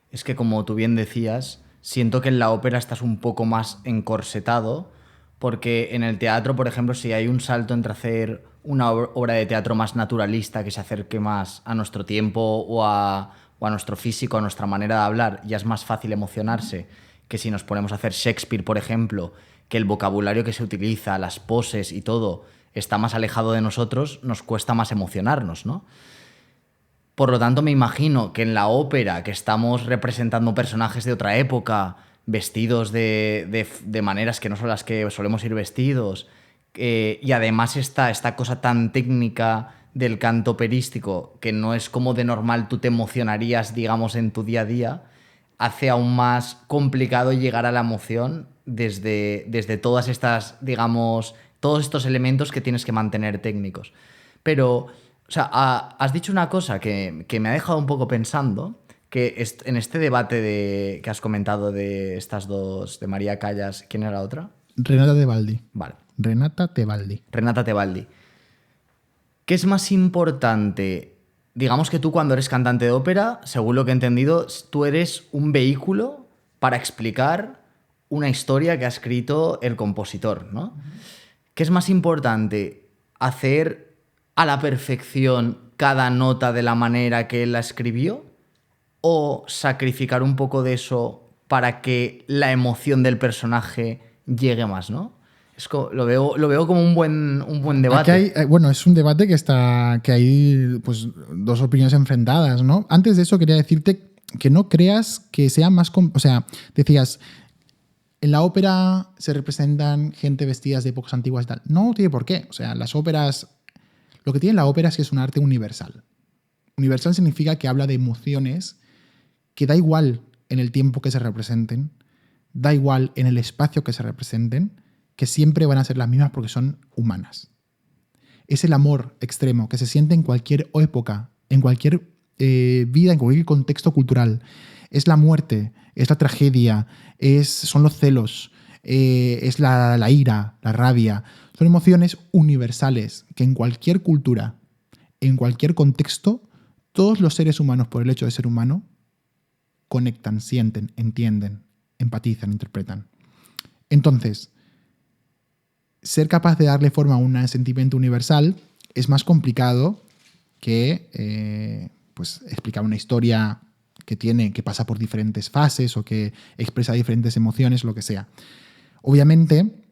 Speaker 3: es que, como tú bien decías, siento que en la ópera estás un poco más encorsetado Porque en el teatro, por ejemplo, si hay un salto entre hacer una obra de teatro más naturalista que se acerque más a nuestro tiempo o a nuestro físico, a nuestra manera de hablar, ya es más fácil emocionarse que si nos ponemos a hacer Shakespeare, por ejemplo, que el vocabulario que se utiliza, las poses y todo está más alejado de nosotros, nos cuesta más emocionarnos, ¿no? Por lo tanto, me imagino que en la ópera, que estamos representando personajes de otra época, vestidos de maneras que no son las que solemos ir vestidos, y además esta cosa tan técnica del canto operístico, que no es como de normal tú te emocionarías, digamos, en tu día a día, hace aún más complicado llegar a la emoción desde todas estas, digamos, todos estos elementos que tienes que mantener técnicos. Pero, o sea, has dicho una cosa que me ha dejado un poco pensando, que en este debate que has comentado de estas dos, de María Callas, ¿quién era la otra?
Speaker 2: Renata Tebaldi.
Speaker 3: Vale.
Speaker 2: Renata Tebaldi.
Speaker 3: Renata Tebaldi. ¿Qué es más importante? Digamos que tú, cuando eres cantante de ópera, según lo que he entendido, tú eres un vehículo para explicar una historia que ha escrito el compositor, ¿no? ¿Qué es más importante? ¿Hacer a la perfección cada nota de la manera que él la escribió? ¿O sacrificar un poco de eso para que la emoción del personaje llegue más, ¿no? Lo veo como un buen debate.
Speaker 2: Aquí hay, bueno, es un debate que hay pues, dos opiniones enfrentadas, ¿no? Antes de eso quería decirte que no creas que sea más... O sea, decías, en la ópera se representan gente vestidas de épocas antiguas y tal. No tiene por qué. O sea, las óperas... Lo que tiene la ópera es que es un arte universal. Universal significa que habla de emociones que da igual en el tiempo que se representen, da igual en el espacio que se representen, que siempre van a ser las mismas porque son humanas. Es el amor extremo que se siente en cualquier época, en cualquier vida, en cualquier contexto cultural. Es la muerte, es la tragedia, son los celos, es la ira, la rabia. Son emociones universales que en cualquier cultura, en cualquier contexto, todos los seres humanos, por el hecho de ser humano, conectan, sienten, entienden, empatizan, interpretan. Entonces, ser capaz de darle forma a un sentimiento universal es más complicado que pues explicar una historia que pasa por diferentes fases o que expresa diferentes emociones, lo que sea. Obviamente,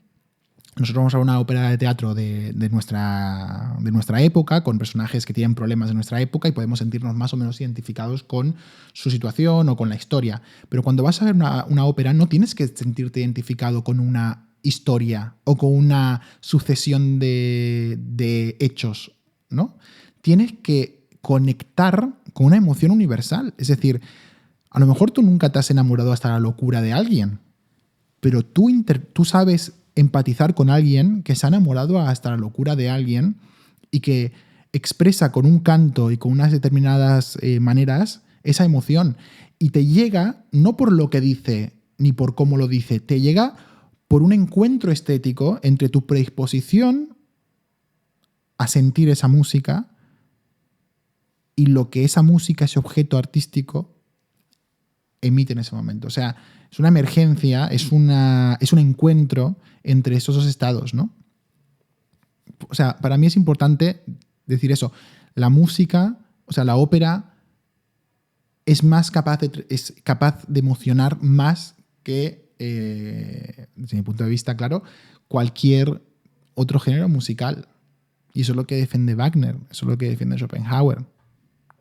Speaker 2: nosotros vamos a una ópera de teatro de nuestra época, con personajes que tienen problemas de nuestra época, y podemos sentirnos más o menos identificados con su situación o con la historia. Pero cuando vas a ver una ópera, no tienes que sentirte identificado con una historia o con una sucesión de hechos, ¿no? Tienes que conectar con una emoción universal. Es decir, a lo mejor tú nunca te has enamorado hasta la locura de alguien, pero tú sabes empatizar con alguien que se ha enamorado hasta la locura de alguien y que expresa con un canto y con unas determinadas maneras esa emoción. Y te llega no por lo que dice ni por cómo lo dice, te llega por un encuentro estético entre tu predisposición a sentir esa música y lo que esa música, ese objeto artístico, emite en ese momento. O sea, es una emergencia, es un encuentro entre esos dos estados, ¿no? O sea, para mí es importante decir eso. La música, o sea, la ópera es capaz de emocionar más que, desde mi punto de vista, claro, cualquier otro género musical. Y eso es lo que defiende Wagner, eso es lo que defiende Schopenhauer,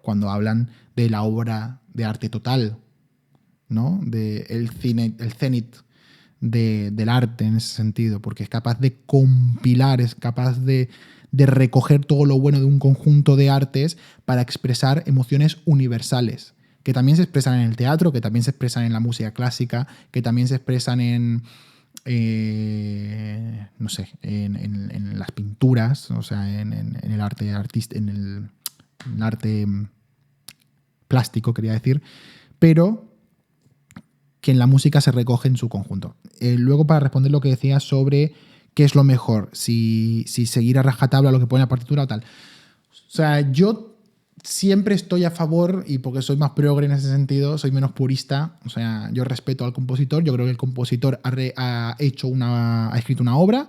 Speaker 2: cuando hablan de la obra de arte total, ¿no? El cenit del arte en ese sentido, porque es capaz de compilar, es capaz de recoger todo lo bueno de un conjunto de artes para expresar emociones universales, que también se expresan en el teatro, que también se expresan en la música clásica, que también se expresan en las pinturas, o sea, en el arte en el arte plástico, quería decir, pero que en la música se recoge en su conjunto. Luego, para responder lo que decías sobre qué es lo mejor, si seguir a rajatabla lo que pone la partitura o tal. O sea, yo siempre estoy a favor, y porque soy más progre en ese sentido, soy menos purista. O sea, yo respeto al compositor. Yo creo que el compositor ha escrito una obra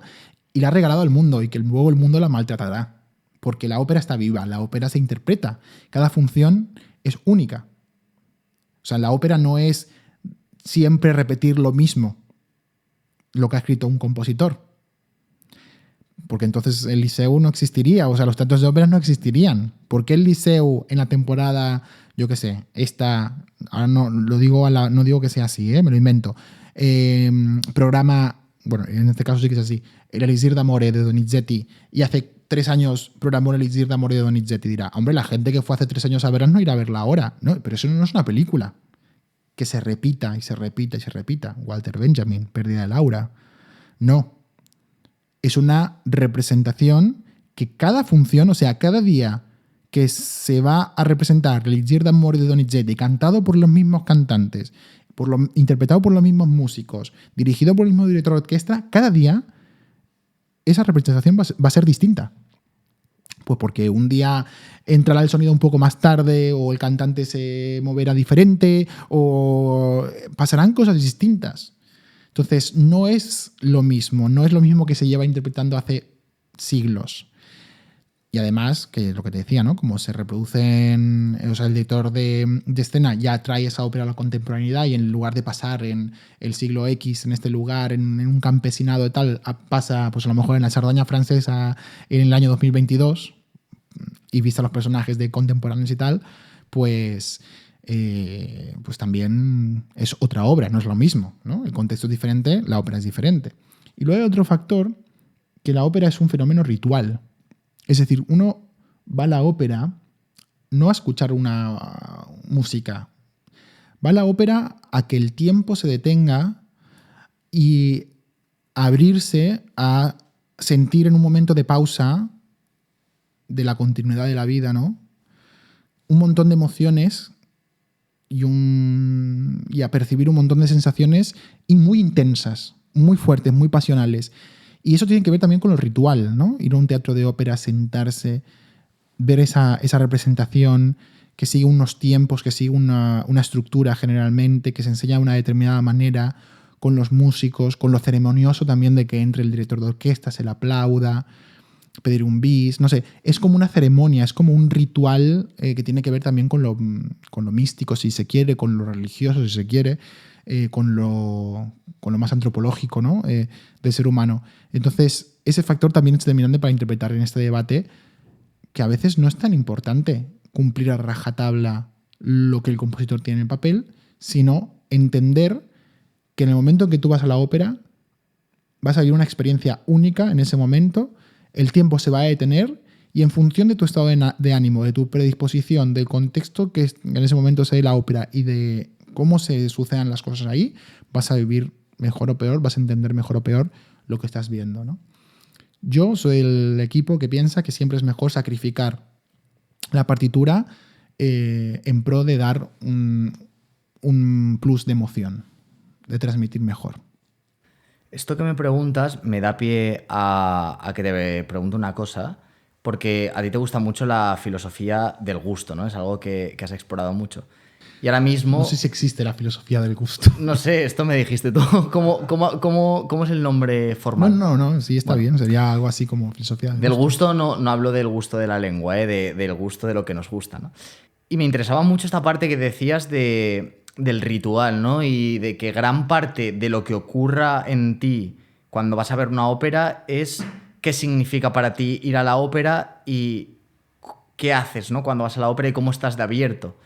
Speaker 2: y la ha regalado al mundo, y que luego el mundo la maltratará. Porque la ópera está viva, la ópera se interpreta. Cada función es única. O sea, la ópera no es siempre repetir lo mismo, lo que ha escrito un compositor. Porque entonces el Liceu no existiría, o sea, los teatros de ópera no existirían. ¿Por qué el Liceu en la temporada, yo qué sé, ahora no lo digo no digo que sea así, me lo invento, programa, bueno, en este caso sí que es así, el Elisir d'Amore de Donizetti, y hace 3 años programó el Elisir d'Amore de Donizetti, dirá, hombre, la gente que fue hace 3 años a verla no irá a verla ahora, ¿no? Pero eso no es una película que se repita y se repita y se repita. Walter Benjamin, Pérdida de Laura. No. Es una representación que cada función, o sea, cada día que se va a representar el Elisir d'Amore de Donizetti, cantado por los mismos cantantes, interpretado por los mismos músicos, dirigido por el mismo director de orquesta, cada día esa representación va a ser distinta. Pues porque un día entrará el sonido un poco más tarde, o el cantante se moverá diferente, o pasarán cosas distintas. Entonces, no es lo mismo que se lleva interpretando hace siglos. Y además, que lo que te decía, ¿no? Como se reproducen, o sea, el director de escena ya trae esa ópera a la contemporaneidad, y en lugar de pasar en el siglo X, en este lugar, en un campesinado y tal, pasa pues a lo mejor en la Cerdaña francesa en el año 2022, y vista los personajes de contemporáneos y tal, pues también es otra obra, no es lo mismo, ¿no? El contexto es diferente, la ópera es diferente. Y luego hay otro factor, que la ópera es un fenómeno ritual. Es decir, uno va a la ópera no a escuchar una música, va a la ópera a que el tiempo se detenga y abrirse a sentir en un momento de pausa de la continuidad de la vida, ¿no? Un montón de emociones y a percibir un montón de sensaciones y muy intensas, muy fuertes, muy pasionales. Y eso tiene que ver también con lo ritual, ¿no? Ir a un teatro de ópera, sentarse, ver esa representación que sigue unos tiempos, que sigue una estructura generalmente, que se enseña de una determinada manera, con los músicos, con lo ceremonioso también de que entre el director de orquesta, se le aplauda, pedir un bis, no sé, es como una ceremonia, es como un ritual que tiene que ver también con lo místico, si se quiere, con lo religioso, si se quiere, con lo más antropológico, ¿no? Del ser humano. Entonces, ese factor también es determinante para interpretar en este debate, que a veces no es tan importante cumplir a rajatabla lo que el compositor tiene en el papel, sino entender que en el momento en que tú vas a la ópera vas a vivir una experiencia única en ese momento, el tiempo se va a detener, y en función de tu estado de ánimo, de tu predisposición, del contexto que en ese momento sea la ópera y de cómo se sucedan las cosas ahí, vas a vivir mejor o peor, vas a entender mejor o peor lo que estás viendo, ¿no? Yo soy el equipo que piensa que siempre es mejor sacrificar la partitura en pro de dar un plus de emoción, de transmitir mejor.
Speaker 3: Esto que me preguntas me da pie a que te pregunte una cosa, porque a ti te gusta mucho la filosofía del gusto, ¿no? Es algo que has explorado mucho. Y ahora mismo...
Speaker 2: No sé si existe la filosofía del gusto.
Speaker 3: No sé, esto me dijiste tú. ¿Cómo es el nombre formal?
Speaker 2: No, sí está bien. Sería algo así como filosofía
Speaker 3: del gusto. No hablo del gusto de la lengua, del gusto de lo que nos gusta, ¿no? Y me interesaba mucho esta parte que decías del ritual, ¿no? Y de que gran parte de lo que ocurra en ti cuando vas a ver una ópera es qué significa para ti ir a la ópera y qué haces, ¿no? Cuando vas a la ópera y cómo estás de abierto.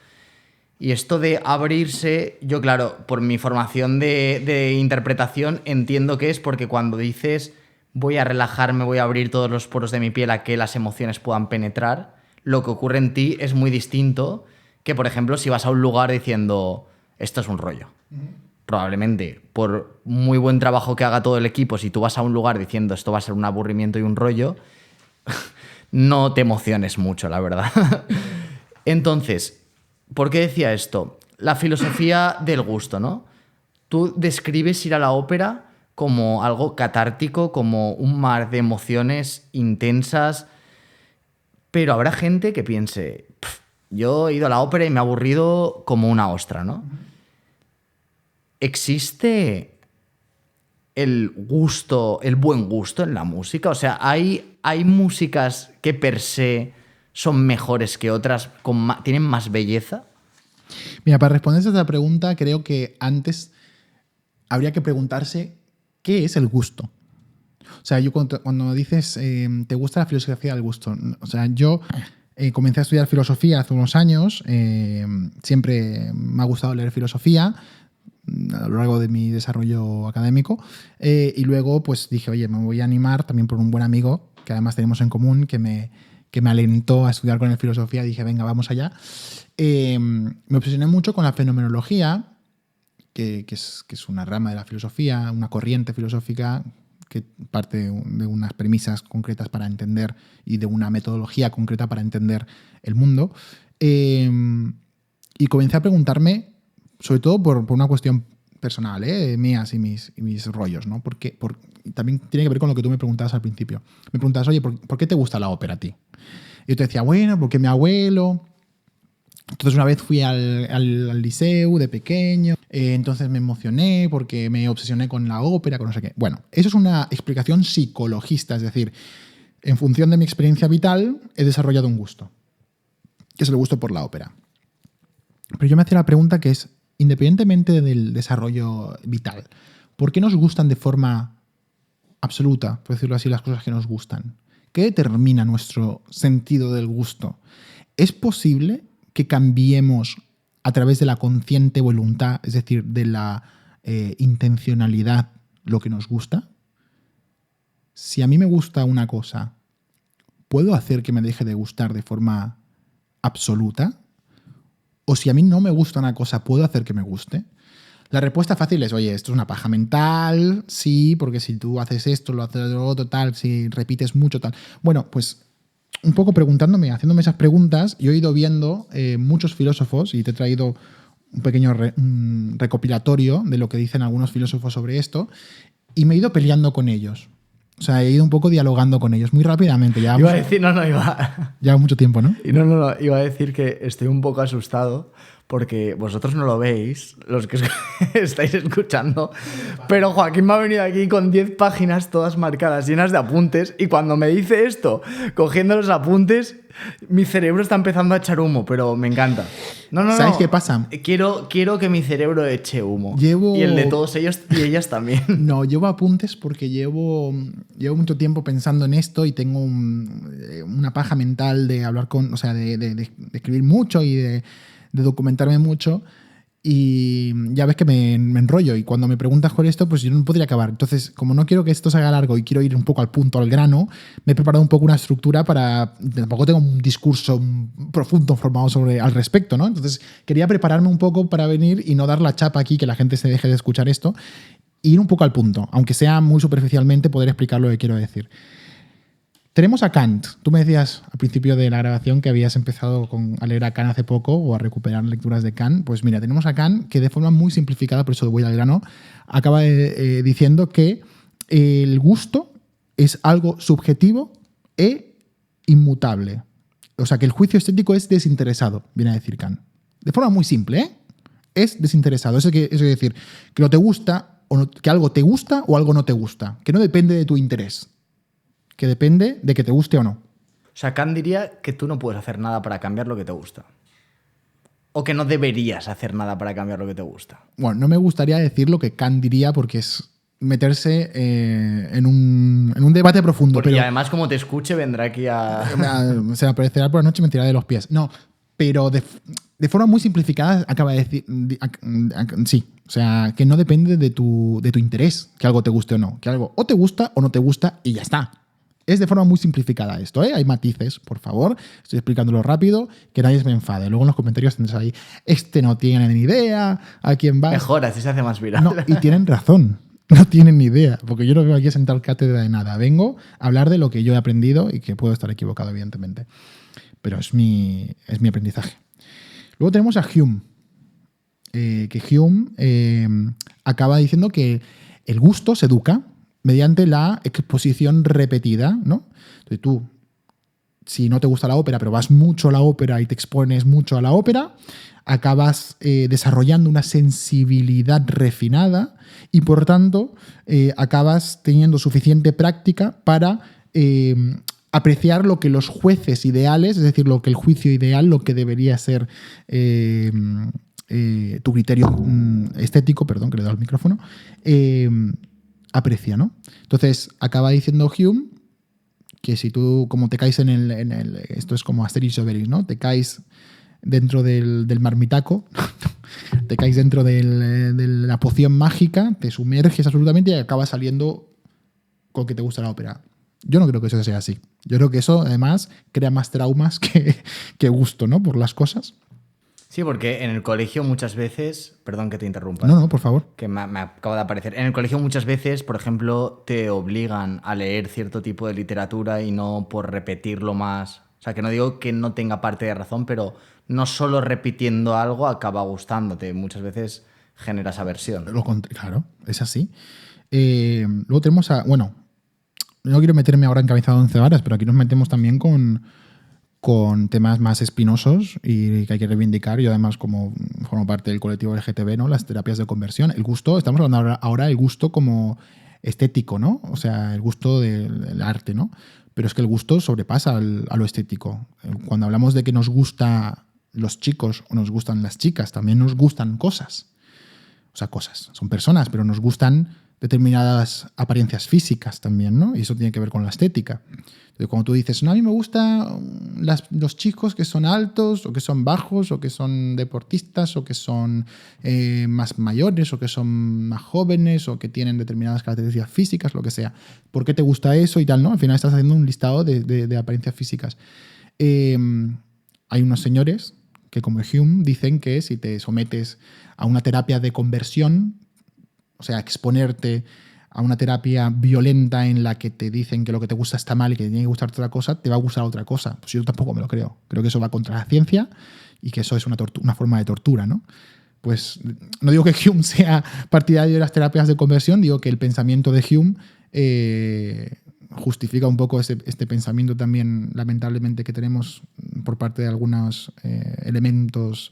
Speaker 3: Y esto de abrirse, yo claro, por mi formación de interpretación entiendo que es porque cuando dices voy a relajarme, voy a abrir todos los poros de mi piel a que las emociones puedan penetrar, lo que ocurre en ti es muy distinto que, por ejemplo, si vas a un lugar diciendo esto es un rollo. Probablemente, por muy buen trabajo que haga todo el equipo, si tú vas a un lugar diciendo esto va a ser un aburrimiento y un rollo, no te emociones mucho, la verdad. Entonces, ¿por qué decía esto? La filosofía del gusto, ¿no? Tú describes ir a la ópera como algo catártico, como un mar de emociones intensas, pero habrá gente que piense, Yo he ido a la ópera y me he aburrido como una ostra, ¿no? ¿Existe el gusto, el buen gusto en la música? O sea, ¿hay músicas que per se son mejores que otras, tienen más belleza?
Speaker 2: Mira, para responder a esta pregunta, creo que antes habría que preguntarse qué es el gusto. O sea, yo cuando dices, ¿te gusta la filosofía del gusto? O sea, yo comencé a estudiar filosofía hace unos años, siempre me ha gustado leer filosofía a lo largo de mi desarrollo académico, y luego pues dije, oye, me voy a animar también por un buen amigo que además tenemos en común, que me alentó a estudiar con él filosofía. Dije, venga, vamos allá. Me obsesioné mucho con la fenomenología, que es una rama de la filosofía, una corriente filosófica que parte de unas premisas concretas para entender y de una metodología concreta para entender el mundo. Y comencé a preguntarme, sobre todo por una cuestión personal, mías y mis rollos, ¿no? Porque también tiene que ver con lo que tú me preguntabas al principio. Me preguntabas, oye, ¿por qué te gusta la ópera a ti? Y yo te decía, bueno, porque mi abuelo... Entonces una vez fui al liceu de pequeño, entonces me emocioné porque me obsesioné con la ópera, con no sé qué. Bueno, eso es una explicación psicologista, es decir, en función de mi experiencia vital he desarrollado un gusto, que es el gusto por la ópera. Pero yo me hacía la pregunta que es, independientemente del desarrollo vital, ¿por qué nos gustan de forma absoluta, por decirlo así, las cosas que nos gustan? ¿Qué determina nuestro sentido del gusto? ¿Es posible que cambiemos a través de la consciente voluntad, es decir, de la intencionalidad, lo que nos gusta? Si a mí me gusta una cosa, ¿puedo hacer que me deje de gustar de forma absoluta? ¿O si a mí no me gusta una cosa, ¿puedo hacer que me guste? La respuesta fácil es, oye, esto es una paja mental, sí, porque si tú haces esto, lo haces lo otro, tal, si repites mucho, tal. Bueno, pues un poco preguntándome, haciéndome esas preguntas, yo he ido viendo muchos filósofos y te he traído un pequeño recopilatorio de lo que dicen algunos filósofos sobre esto y me he ido peleando con ellos. O sea, he ido un poco dialogando con ellos muy rápidamente. Ya
Speaker 3: iba a decir, iba...
Speaker 2: Lleva mucho tiempo, ¿no?
Speaker 3: Y no, iba a decir que estoy un poco asustado porque vosotros no lo veis, los que estáis escuchando, pero Joaquín me ha venido aquí con 10 páginas todas marcadas, llenas de apuntes, y cuando me dice esto, cogiendo los apuntes, mi cerebro está empezando a echar humo, pero me encanta.
Speaker 2: ¿Sabes qué pasa?
Speaker 3: Quiero que mi cerebro eche humo.
Speaker 2: Y
Speaker 3: el de todos ellos y ellas también.
Speaker 2: No, llevo apuntes porque llevo mucho tiempo pensando en esto y tengo una paja mental de hablar con, o sea, de escribir mucho y de documentarme mucho, y ya ves que me enrollo, y cuando me preguntas por esto, pues yo no podría acabar. Entonces, como no quiero que esto se haga largo y quiero ir un poco al punto, al grano, me he preparado un poco una estructura para... Tampoco tengo un discurso profundo formado al respecto, ¿no? Entonces, quería prepararme un poco para venir y no dar la chapa aquí, que la gente se deje de escuchar esto, e ir un poco al punto, aunque sea muy superficialmente, poder explicar lo que quiero decir. Tenemos a Kant. Tú me decías al principio de la grabación que habías empezado a leer a Kant hace poco o a recuperar lecturas de Kant. Pues mira, tenemos a Kant que de forma muy simplificada, por eso voy al grano, acaba diciendo que el gusto es algo subjetivo e inmutable. O sea, que el juicio estético es desinteresado, viene a decir Kant. De forma muy simple, ¿eh? Es desinteresado. Eso quiere decir que no te gusta, o no, que algo te gusta o algo no te gusta, que no depende de tu interés, que depende de que te guste o no.
Speaker 3: O sea, Kant diría que tú no puedes hacer nada para cambiar lo que te gusta. O que no deberías hacer nada para cambiar lo que te gusta.
Speaker 2: Bueno, no me gustaría decir lo que Kant diría porque es meterse en un debate profundo.
Speaker 3: Porque
Speaker 2: pero,
Speaker 3: además, como te escuche, vendrá aquí a...
Speaker 2: Se me aparecerá por la noche y me tirará de los pies. No, pero de forma muy simplificada acaba de decir... Sí, o sea, que no depende de tu interés que algo te guste o no. Que algo o te gusta o no te gusta y ya está. Es de forma muy simplificada esto, ¿eh? Hay matices, por favor. Estoy explicándolo rápido, que nadie se me enfade. Luego en los comentarios tendrás ahí, este no tiene ni idea, a quién va.
Speaker 3: Mejor, así se hace más viral.
Speaker 2: No, y tienen razón. No tienen ni idea, porque yo no vengo aquí a sentar cátedra de nada. Vengo a hablar de lo que yo he aprendido y que puedo estar equivocado, evidentemente. Pero es mi aprendizaje. Luego tenemos a Hume. Que Hume acaba diciendo que el gusto se educa mediante la exposición repetida, ¿no? Entonces tú, si no te gusta la ópera, pero vas mucho a la ópera y te expones mucho a la ópera, acabas desarrollando una sensibilidad refinada y, por tanto, acabas teniendo suficiente práctica para apreciar lo que los jueces ideales, es decir, lo que el juicio ideal, lo que debería ser tu criterio estético, perdón, que le he dado al micrófono, aprecia, ¿no? Entonces, acaba diciendo Hume que si tú, como te caes en el esto es como Asterix y Obelix, ¿no? Te caes dentro del marmitaco, te caes dentro de la poción mágica, te sumerges absolutamente y acabas saliendo con que te gusta la ópera. Yo no creo que eso sea así. Yo creo que eso, además, crea más traumas que gusto, ¿no? Por las cosas.
Speaker 3: Sí, porque en el colegio muchas veces... Perdón que te interrumpa.
Speaker 2: No, por favor.
Speaker 3: Que me acaba de aparecer. En el colegio muchas veces, por ejemplo, te obligan a leer cierto tipo de literatura y no por repetirlo más. O sea, que no digo que no tenga parte de razón, pero no solo repitiendo algo acaba gustándote. Muchas veces generas aversión.
Speaker 2: Claro, es así. Luego tenemos a... Bueno, no quiero meterme ahora en cabeza de 11 varas, pero aquí nos metemos también con temas más espinosos y que hay que reivindicar. Yo además, como formo parte del colectivo LGTB, ¿no? Las terapias de conversión. El gusto, estamos hablando ahora del gusto como estético, ¿no? O sea, el gusto del arte, ¿no? Pero es que el gusto sobrepasa a lo estético. Cuando hablamos de que nos gusta los chicos o nos gustan las chicas, también nos gustan cosas. O sea, cosas. Son personas, pero nos gustan determinadas apariencias físicas también, ¿no? Y eso tiene que ver con la estética. Entonces, cuando tú dices, no, a mí me gustan los chicos que son altos, o que son bajos, o que son deportistas, o que son más mayores, o que son más jóvenes, o que tienen determinadas características físicas, lo que sea. ¿Por qué te gusta eso y tal, no? Al final estás haciendo un listado de apariencias físicas. Hay unos señores que, como Hume, dicen que si te sometes a una terapia de conversión, o sea, exponerte a una terapia violenta en la que te dicen que lo que te gusta está mal y que te tiene que gustar otra cosa, te va a gustar otra cosa. Pues yo tampoco me lo creo. Creo que eso va contra la ciencia y que eso es una forma de tortura, ¿no? Pues no digo que Hume sea partidario de las terapias de conversión, digo que el pensamiento de Hume justifica un poco este pensamiento también, lamentablemente, que tenemos por parte de algunos elementos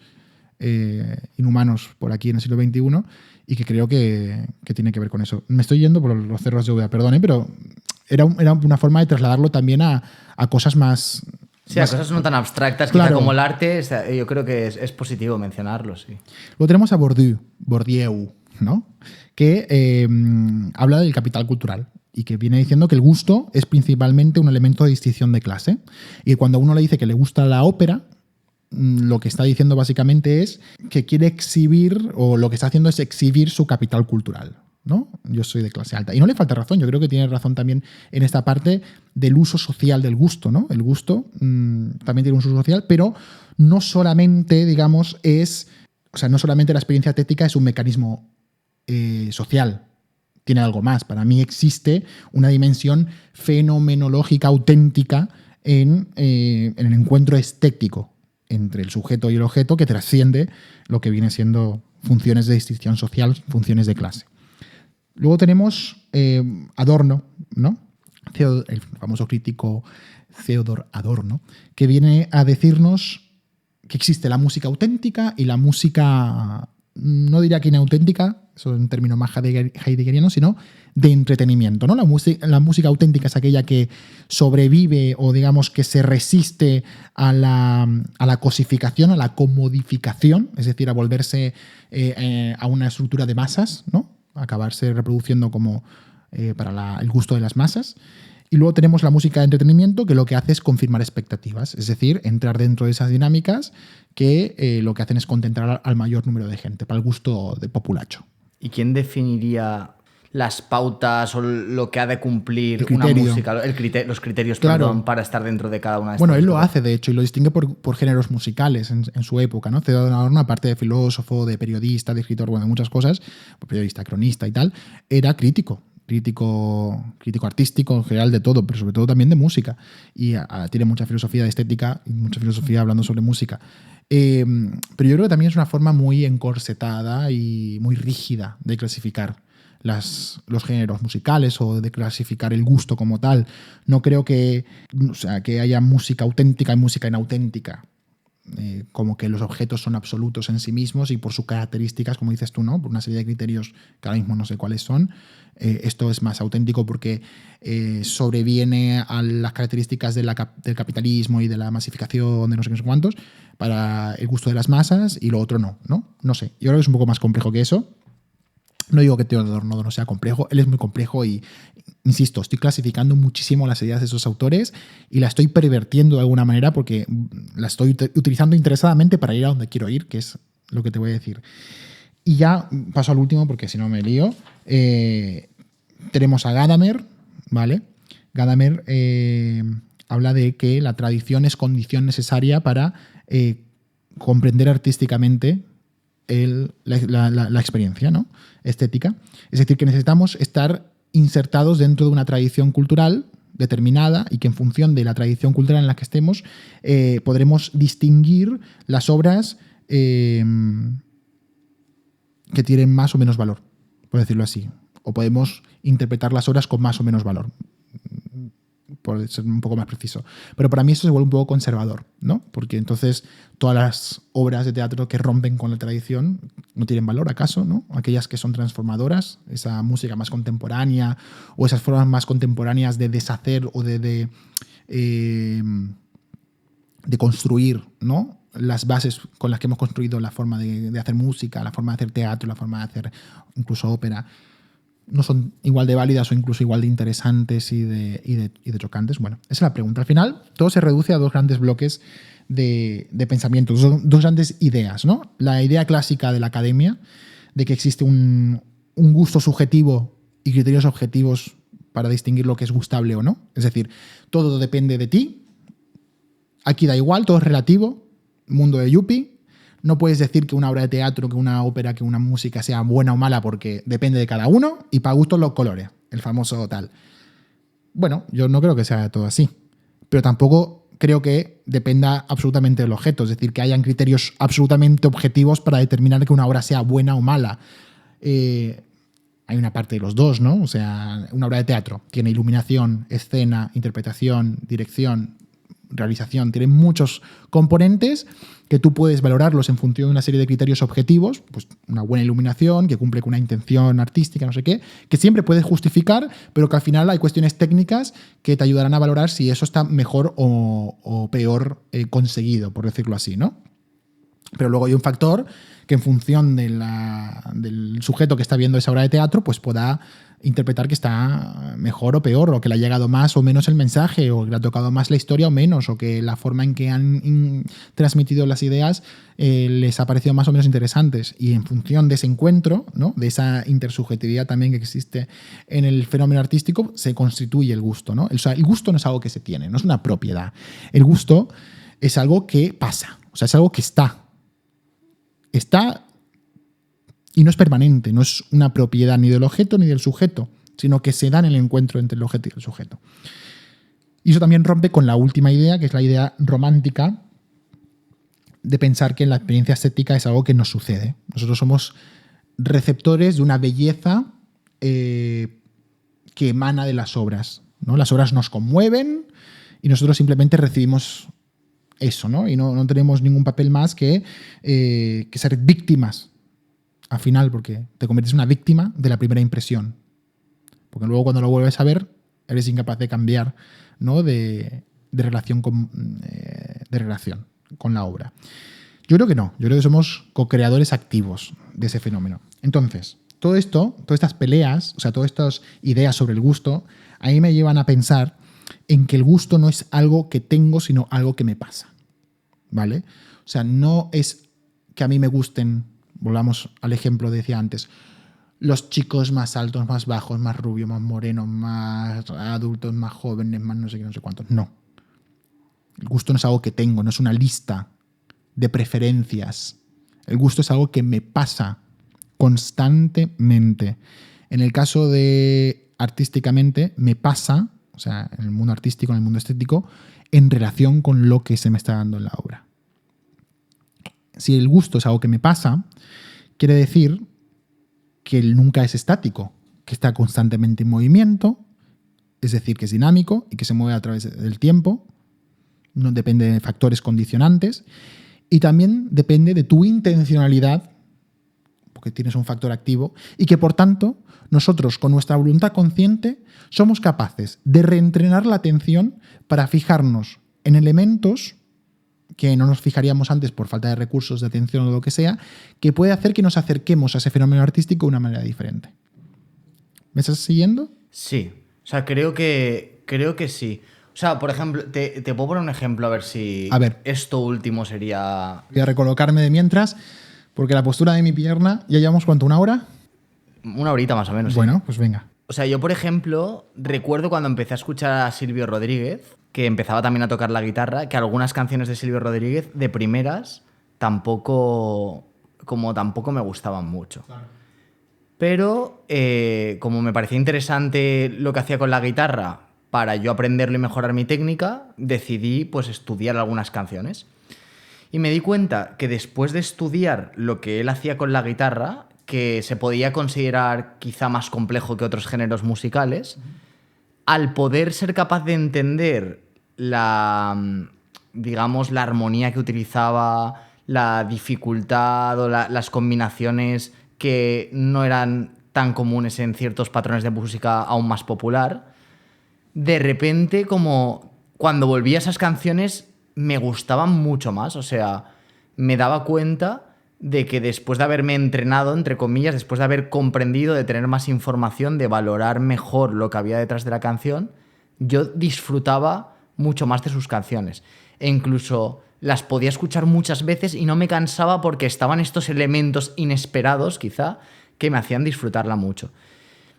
Speaker 2: inhumanos por aquí en el siglo XXI, y que creo que tiene que ver con eso. Me estoy yendo por los cerros de Úbeda, perdone, pero era una forma de trasladarlo también a cosas más...
Speaker 3: Sí, a cosas no tan abstractas,
Speaker 2: claro,
Speaker 3: quizá como el arte. Yo creo que es positivo mencionarlo, sí.
Speaker 2: Luego tenemos a Bourdieu, ¿no? Que habla del capital cultural y que viene diciendo que el gusto es principalmente un elemento de distinción de clase. Y cuando a uno le dice que le gusta la ópera, lo que está diciendo básicamente es que quiere exhibir, o lo que está haciendo es exhibir su capital cultural, ¿no? Yo soy de clase alta. Y no le falta razón, yo creo que tiene razón también en esta parte del uso social del gusto, ¿no? El gusto también tiene un uso social, pero no solamente, digamos, no solamente la experiencia estética es un mecanismo social, tiene algo más. Para mí existe una dimensión fenomenológica auténtica en el encuentro estético entre el sujeto y el objeto, que trasciende lo que viene siendo funciones de distinción social, funciones de clase. Luego tenemos Adorno, ¿no? El famoso crítico Theodor Adorno, que viene a decirnos que existe la música auténtica y la música, no diría que inauténtica, eso es un término más heideggeriano, sino de entretenimiento, ¿no? La música auténtica es aquella que sobrevive, o digamos que se resiste a la cosificación, a la comodificación, es decir, a volverse a una estructura de masas, ¿no? Acabarse reproduciendo como para el gusto de las masas. Y luego tenemos la música de entretenimiento, que lo que hace es confirmar expectativas, es decir, entrar dentro de esas dinámicas que lo que hacen es contentar al mayor número de gente, para el gusto de populacho.
Speaker 3: ¿Y quién definiría las pautas o lo que ha de cumplir una música, los criterios, claro, perdón, para estar dentro de cada una de estas?
Speaker 2: Bueno, él lo hace, de hecho, y lo distingue por géneros musicales en su época, ¿no? Theodor Adorno, aparte de filósofo, de periodista, de escritor, bueno, de muchas cosas, periodista, cronista y tal, era crítico artístico en general, de todo, pero sobre todo también de música. Y tiene mucha filosofía de estética y mucha filosofía hablando sobre música. Pero yo creo que también es una forma muy encorsetada y muy rígida de clasificar los géneros musicales o de clasificar el gusto como tal. No creo que haya música auténtica y música inauténtica. Como que los objetos son absolutos en sí mismos y por sus características, como dices tú, ¿no? Por una serie de criterios que ahora mismo no sé cuáles son, esto es más auténtico porque sobreviene a las características del capitalismo y de la masificación de no sé qué, no sé cuántos para el gusto de las masas y lo otro no. No sé, yo creo que es un poco más complejo que eso. No digo que Theodor Adorno no sea complejo, él es muy complejo y, insisto, estoy clasificando muchísimo las ideas de esos autores y la estoy pervertiendo de alguna manera porque la estoy utilizando interesadamente para ir a donde quiero ir, que es lo que te voy a decir. Y ya paso al último porque si no me lío. Tenemos a Gadamer, ¿vale? Gadamer habla de que la tradición es condición necesaria para comprender artísticamente la experiencia, ¿no? Estética. Es decir, que necesitamos estar insertados dentro de una tradición cultural determinada y que en función de la tradición cultural en la que estemos podremos distinguir las obras que tienen más o menos valor, por decirlo así. O podemos interpretar las obras con más o menos valor, por ser un poco más preciso. Pero para mí eso se vuelve un poco conservador, ¿no? Porque entonces todas las obras de teatro que rompen con la tradición no tienen valor, ¿acaso? ¿No? Aquellas que son transformadoras, esa música más contemporánea o esas formas más contemporáneas de deshacer o de construir, ¿no? Las bases con las que hemos construido la forma de hacer música, la forma de hacer teatro, la forma de hacer incluso ópera, no son igual de válidas o incluso igual de interesantes y de chocantes. Bueno, esa es la pregunta. Al final, todo se reduce a dos grandes bloques de pensamientos, dos grandes ideas, ¿no? La idea clásica de la academia, de que existe un gusto subjetivo y criterios objetivos para distinguir lo que es gustable o no. Es decir, todo depende de ti. Aquí da igual, todo es relativo. Mundo de Yuppie. No puedes decir que una obra de teatro, que una ópera, que una música sea buena o mala porque depende de cada uno y para gustos los colores, el famoso tal. Bueno, yo no creo que sea todo así, pero tampoco creo que dependa absolutamente del objeto, es decir, que hayan criterios absolutamente objetivos para determinar que una obra sea buena o mala. Hay una parte de los dos, ¿no? O sea, una obra de teatro tiene iluminación, escena, interpretación, dirección, realización, tiene muchos componentes que tú puedes valorarlos en función de una serie de criterios objetivos, pues una buena iluminación que cumple con una intención artística, no sé qué, que siempre puedes justificar, pero que al final hay cuestiones técnicas que te ayudarán a valorar si eso está mejor o peor conseguido, por decirlo así, ¿no? Pero luego hay un factor que en función del sujeto que está viendo esa obra de teatro, pues pueda interpretar que está mejor o peor, o que le ha llegado más o menos el mensaje, o que le ha tocado más la historia o menos, o que la forma en que han transmitido las ideas les ha parecido más o menos interesantes. Y en función de ese encuentro, ¿no? De esa intersubjetividad también que existe en el fenómeno artístico, se constituye el gusto, ¿no? O sea, el gusto no es algo que se tiene, no es una propiedad. El gusto es algo que pasa, o sea, es algo que está y no es permanente, no es una propiedad ni del objeto ni del sujeto, sino que se da en el encuentro entre el objeto y el sujeto. Y eso también rompe con la última idea, que es la idea romántica de pensar que la experiencia estética es algo que nos sucede. Nosotros somos receptores de una belleza que emana de las obras, ¿no? Las obras nos conmueven y nosotros simplemente recibimos eso, ¿no? Y no tenemos ningún papel más que ser víctimas al final, porque te conviertes en una víctima de la primera impresión. Porque luego cuando lo vuelves a ver, eres incapaz de cambiar, ¿no? de relación con la obra. Yo creo que no. Yo creo que somos co-creadores activos de ese fenómeno. Entonces, todo esto, todas estas peleas, o sea, todas estas ideas sobre el gusto, a mí me llevan a pensar en que el gusto no es algo que tengo, sino algo que me pasa, ¿vale? O sea, no es que a mí me gusten, volvamos al ejemplo que decía antes, los chicos más altos, más bajos, más rubios, más morenos, más adultos, más jóvenes, más no sé qué, no sé cuántos. No. El gusto no es algo que tengo, no es una lista de preferencias. El gusto es algo que me pasa constantemente. En el caso de artísticamente, me pasa, o sea, en el mundo artístico, en el mundo estético, en relación con lo que se me está dando en la obra. Si el gusto es algo que me pasa, quiere decir que él nunca es estático, que está constantemente en movimiento, es decir, que es dinámico y que se mueve a través del tiempo, no depende de factores condicionantes, y también depende de tu intencionalidad, porque tienes un factor activo, y que por tanto nosotros con nuestra voluntad consciente somos capaces de reentrenar la atención para fijarnos en elementos que no nos fijaríamos antes por falta de recursos de atención o lo que sea, que puede hacer que nos acerquemos a ese fenómeno artístico de una manera diferente. ¿Me estás siguiendo?
Speaker 3: Sí, o sea, creo que sí. O sea, por ejemplo, te puedo poner un ejemplo a ver si esto último sería...
Speaker 2: Voy a recolocarme de mientras, porque la postura de mi pierna, ¿ya llevamos cuánto? ¿1 hora?
Speaker 3: Una horita más o menos.
Speaker 2: Bueno,
Speaker 3: sí.
Speaker 2: Pues venga.
Speaker 3: O sea, yo, por ejemplo, recuerdo cuando empecé a escuchar a Silvio Rodríguez, que empezaba también a tocar la guitarra, que algunas canciones de Silvio Rodríguez, de primeras, tampoco me gustaban mucho. Claro. Pero como me parecía interesante lo que hacía con la guitarra para yo aprenderlo y mejorar mi técnica, decidí pues estudiar algunas canciones. Y me di cuenta que después de estudiar lo que él hacía con la guitarra, que se podía considerar quizá más complejo que otros géneros musicales, al poder ser capaz de entender digamos, la armonía que utilizaba, la dificultad o las combinaciones que no eran tan comunes en ciertos patrones de música aún más popular, de repente, como cuando volví a esas canciones, me gustaban mucho más. O sea, me daba cuenta de que después de haberme entrenado, entre comillas, después de haber comprendido, de tener más información, de valorar mejor lo que había detrás de la canción, yo disfrutaba mucho más de sus canciones. E incluso las podía escuchar muchas veces y no me cansaba porque estaban estos elementos inesperados, quizá, que me hacían disfrutarla mucho.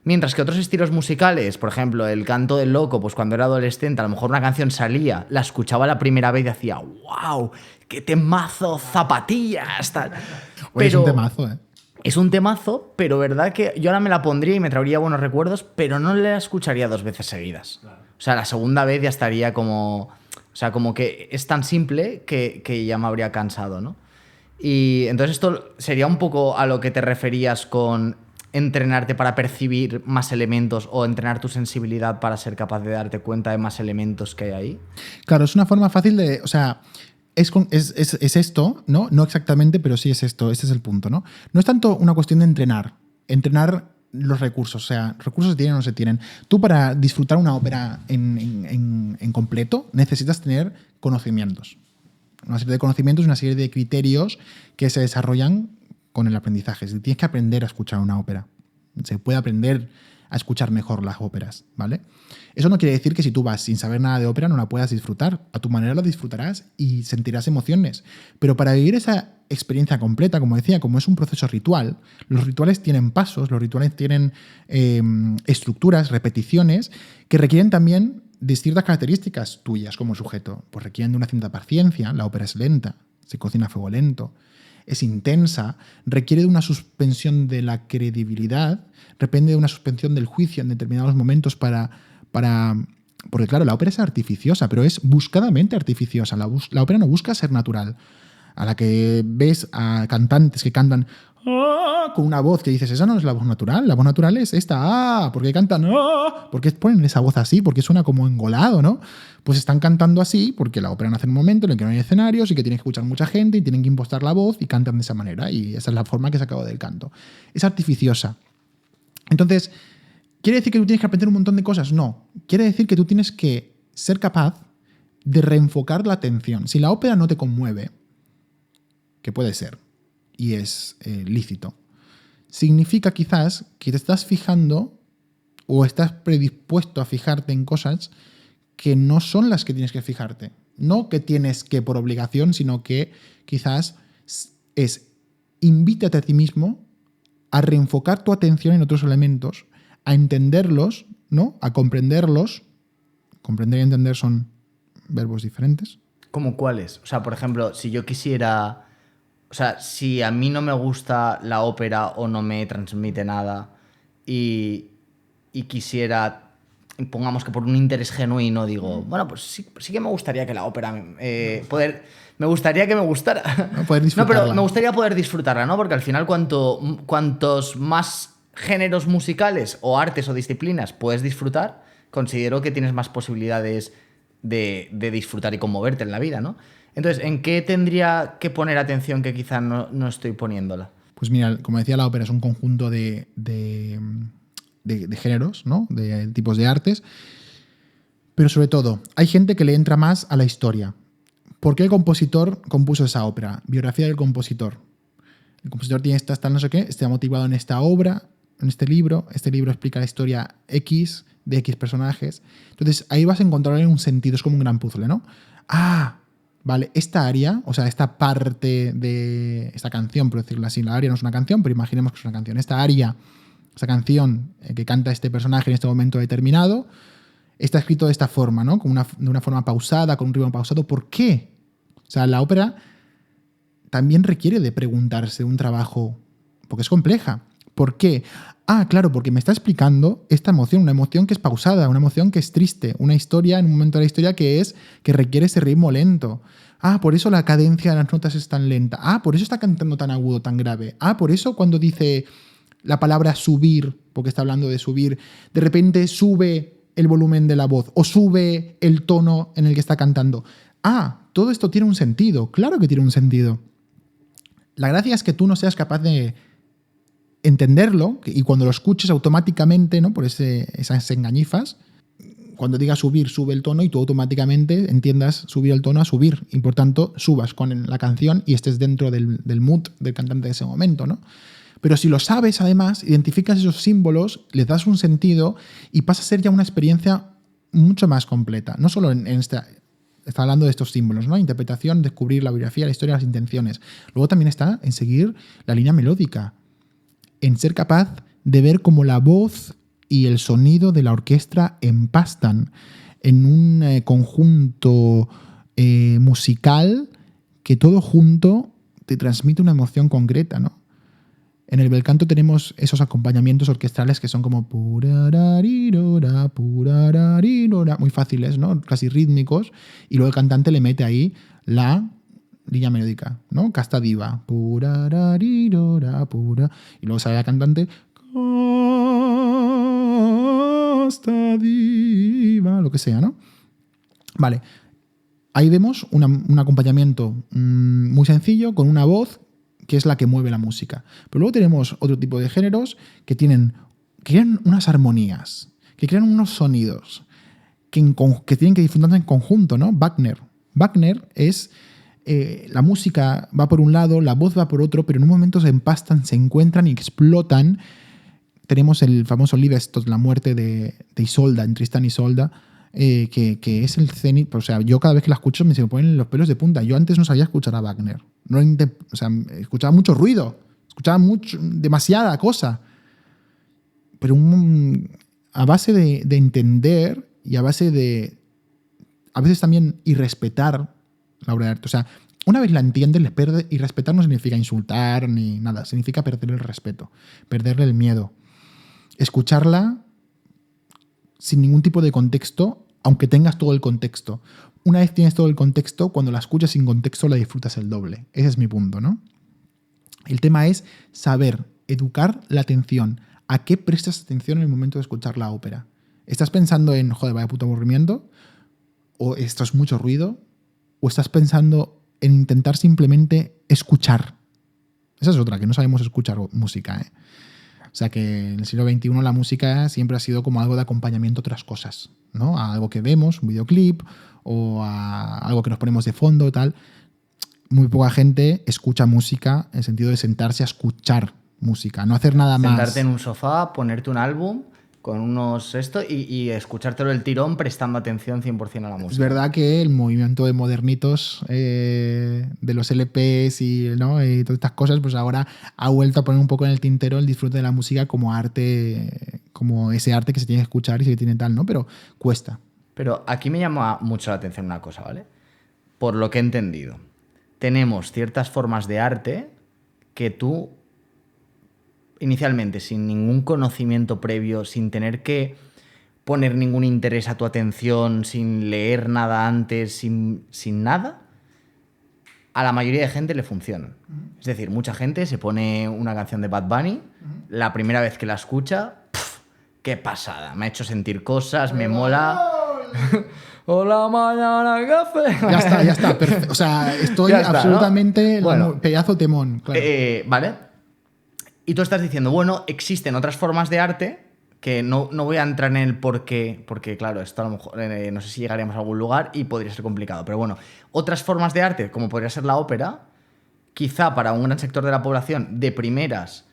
Speaker 3: Mientras que otros estilos musicales, por ejemplo, el canto del loco, pues cuando era adolescente, a lo mejor una canción salía, la escuchaba la primera vez y decía, ¡wow! ¡Qué temazo! ¡Zapatillas! Tal.
Speaker 2: Pero es un temazo, ¿eh?
Speaker 3: Es un temazo, pero verdad que yo ahora me la pondría y me traería buenos recuerdos, pero no la escucharía 2 veces seguidas. Claro. O sea, la segunda vez ya estaría como... O sea, como que es tan simple que ya me habría cansado, ¿no? Y entonces esto sería un poco a lo que te referías con entrenarte para percibir más elementos o entrenar tu sensibilidad para ser capaz de darte cuenta de más elementos que hay ahí.
Speaker 2: Claro, es una forma fácil de... O sea, es esto, ¿no? No exactamente, pero sí es esto. Este es el punto, ¿no? No es tanto una cuestión de entrenar. Entrenar los recursos. O sea, recursos se tienen o no se tienen. Tú para disfrutar una ópera en completo necesitas tener conocimientos. Una serie de conocimientos, una serie de criterios que se desarrollan con el aprendizaje. Tienes que aprender a escuchar una ópera. Se puede aprender a escuchar mejor las óperas, ¿vale? Eso no quiere decir que si tú vas sin saber nada de ópera no la puedas disfrutar. A tu manera la disfrutarás y sentirás emociones. Pero para vivir esa experiencia completa, como decía, como es un proceso ritual, los rituales tienen pasos, los rituales tienen estructuras, repeticiones, que requieren también de ciertas características tuyas como sujeto. Pues requieren de una cierta paciencia. La ópera es lenta, se cocina a fuego lento, es intensa, requiere de una suspensión de la credibilidad, depende de una suspensión del juicio en determinados momentos para porque claro, la ópera es artificiosa, pero es buscadamente artificiosa. La ópera no busca ser natural. A la que ves a cantantes que cantan con una voz que dices, esa no es la voz natural, la voz natural es esta, ¿por qué cantan? ¿Por qué ponen esa voz así? Porque suena como engolado, ¿no? Pues están cantando así porque la ópera nace en un momento en el que no hay escenarios y que tienes que escuchar mucha gente y tienen que impostar la voz y cantan de esa manera, y esa es la forma que se acabó del canto. Es artificiosa. Entonces, ¿quiere decir que tú tienes que aprender un montón de cosas? No. Quiere decir que tú tienes que ser capaz de reenfocar la atención. Si la ópera no te conmueve, que puede ser, y es lícito, significa quizás que te estás fijando o estás predispuesto a fijarte en cosas que no son las que tienes que fijarte. No que tienes que por obligación, sino que quizás es invítate a ti mismo a reenfocar tu atención en otros elementos, a entenderlos, ¿no? A comprenderlos. Comprender y entender son verbos diferentes.
Speaker 3: ¿Cómo cuáles? O sea, por ejemplo, si yo quisiera... O sea, si a mí no me gusta la ópera o no me transmite nada y quisiera, pongamos que por un interés genuino digo, bueno, pues sí que me gustaría que la ópera me gustaría que me gustara.
Speaker 2: No, poder disfrutarla.
Speaker 3: No, pero me gustaría poder disfrutarla, ¿no? Porque al final cuantos más géneros musicales o artes o disciplinas puedes disfrutar, considero que tienes más posibilidades de disfrutar y conmoverte en la vida, ¿no? Entonces, ¿en qué tendría que poner atención que quizá no estoy poniéndola?
Speaker 2: Pues mira, como decía, la ópera es un conjunto de géneros, ¿no? De tipos de artes. Pero sobre todo, hay gente que le entra más a la historia. ¿Por qué el compositor compuso esa ópera? Biografía del compositor. El compositor tiene esta no sé qué, está motivado en esta obra, en este libro. Este libro explica la historia X de X personajes. Entonces ahí vas a encontrar un sentido, es como un gran puzzle, ¿no? Ah, vale, esta aria, o sea, esta parte de esta canción, por decirlo así, la aria no es una canción, pero imaginemos que es una canción. Esta aria, esta canción que canta este personaje en este momento determinado, está escrito de esta forma, ¿no? De una forma pausada, con un ritmo pausado. ¿Por qué? O sea, la ópera también requiere de preguntarse un trabajo, porque es compleja. ¿Por qué? Ah, claro, porque me está explicando esta emoción, una emoción que es pausada, una emoción que es triste, una historia, en un momento de la historia que requiere ese ritmo lento. Ah, por eso la cadencia de las notas es tan lenta. Ah, por eso está cantando tan agudo, tan grave. Ah, por eso cuando dice la palabra subir, porque está hablando de subir, de repente sube el volumen de la voz o sube el tono en el que está cantando. Ah, todo esto tiene un sentido. Claro que tiene un sentido. La gracia es que tú no seas capaz de entenderlo y cuando lo escuches automáticamente, ¿no? Por esas engañifas, cuando diga subir, sube el tono y tú automáticamente entiendas subir el tono a subir y por tanto subas con la canción y estés dentro del mood del cantante de ese momento, ¿no? Pero si lo sabes, además, identificas esos símbolos, les das un sentido y pasa a ser ya una experiencia mucho más completa. No solo en esta... Está hablando de estos símbolos, ¿no? Interpretación, descubrir la biografía, la historia, las intenciones. Luego también está en seguir la línea melódica, en ser capaz de ver cómo la voz y el sonido de la orquesta empastan en un conjunto musical que todo junto te transmite una emoción concreta, ¿no? En el bel canto tenemos esos acompañamientos orquestrales que son como purararirora, purararirora, muy fáciles, ¿no? Casi rítmicos, y luego el cantante le mete ahí la línea melódica, ¿no? Casta diva, purararirora, pura, y luego sale la cantante casta diva, lo que sea, ¿no? Vale, ahí vemos un acompañamiento muy sencillo con una voz que es la que mueve la música. Pero luego tenemos otro tipo de géneros que crean unas armonías, que crean unos sonidos, que tienen que disfrutarse en conjunto, ¿no? Wagner es... la música va por un lado, la voz va por otro, pero en un momento se empastan, se encuentran y explotan. Tenemos el famoso Liebestod, la muerte de Isolda, en Tristán y Isolda, que es el cenit. O sea, yo cada vez que la escucho se me ponen los pelos de punta. Yo antes no sabía escuchar a Wagner. O sea, escuchaba mucho ruido, escuchaba demasiada cosa. Pero a base de entender y a base de, a veces también, y respetar la obra de arte. O sea, una vez la entiendes, y respetar no significa insultar ni nada, significa perder el respeto, perderle el miedo. Escucharla sin ningún tipo de contexto, aunque tengas todo el contexto. Una vez tienes todo el contexto, cuando la escuchas sin contexto la disfrutas el doble. Ese es mi punto, ¿no? El tema es saber educar la atención. ¿A qué prestas atención en el momento de escuchar la ópera? ¿Estás pensando en, joder, vaya puto aburrimiento? ¿O esto es mucho ruido? ¿O estás pensando en intentar simplemente escuchar? Esa es otra, que no sabemos escuchar música, ¿eh? O sea que en el siglo XXI la música siempre ha sido como algo de acompañamiento a otras cosas, ¿no? A algo que vemos, un videoclip, o a algo que nos ponemos de fondo, tal. Muy poca gente escucha música en el sentido de sentarse a escuchar música, no hacer nada más.
Speaker 3: Sentarte en un sofá, ponerte un álbum con unos y escuchártelo el tirón prestando atención 100% a la música.
Speaker 2: Es verdad que el movimiento de modernitos de los LPs ¿no? y todas estas cosas, pues ahora ha vuelto a poner un poco en el tintero el disfrute de la música como arte, como ese arte que se tiene que escuchar y se tiene tal, ¿no? Pero cuesta.
Speaker 3: Pero aquí me llama mucho la atención una cosa, ¿vale? Por lo que he entendido, tenemos ciertas formas de arte que tú inicialmente, sin ningún conocimiento previo, sin tener que poner ningún interés a tu atención, sin leer nada antes, sin nada, a la mayoría de gente le funcionan. Es decir, mucha gente se pone una canción de Bad Bunny, la primera vez que la escucha, ¡qué pasada! Me ha hecho sentir cosas, me mola. Hola, mañana, café.
Speaker 2: Ya está. O sea, estoy
Speaker 3: Ya está,
Speaker 2: absolutamente...
Speaker 3: ¿no? Bueno.
Speaker 2: Pedazo temón, claro.
Speaker 3: ¿Vale? Y tú estás diciendo, bueno, existen otras formas de arte que no voy a entrar en el por qué, porque claro, esto a lo mejor no sé si llegaríamos a algún lugar y podría ser complicado, pero bueno, otras formas de arte, como podría ser la ópera, quizá para un gran sector de la población, de primeras,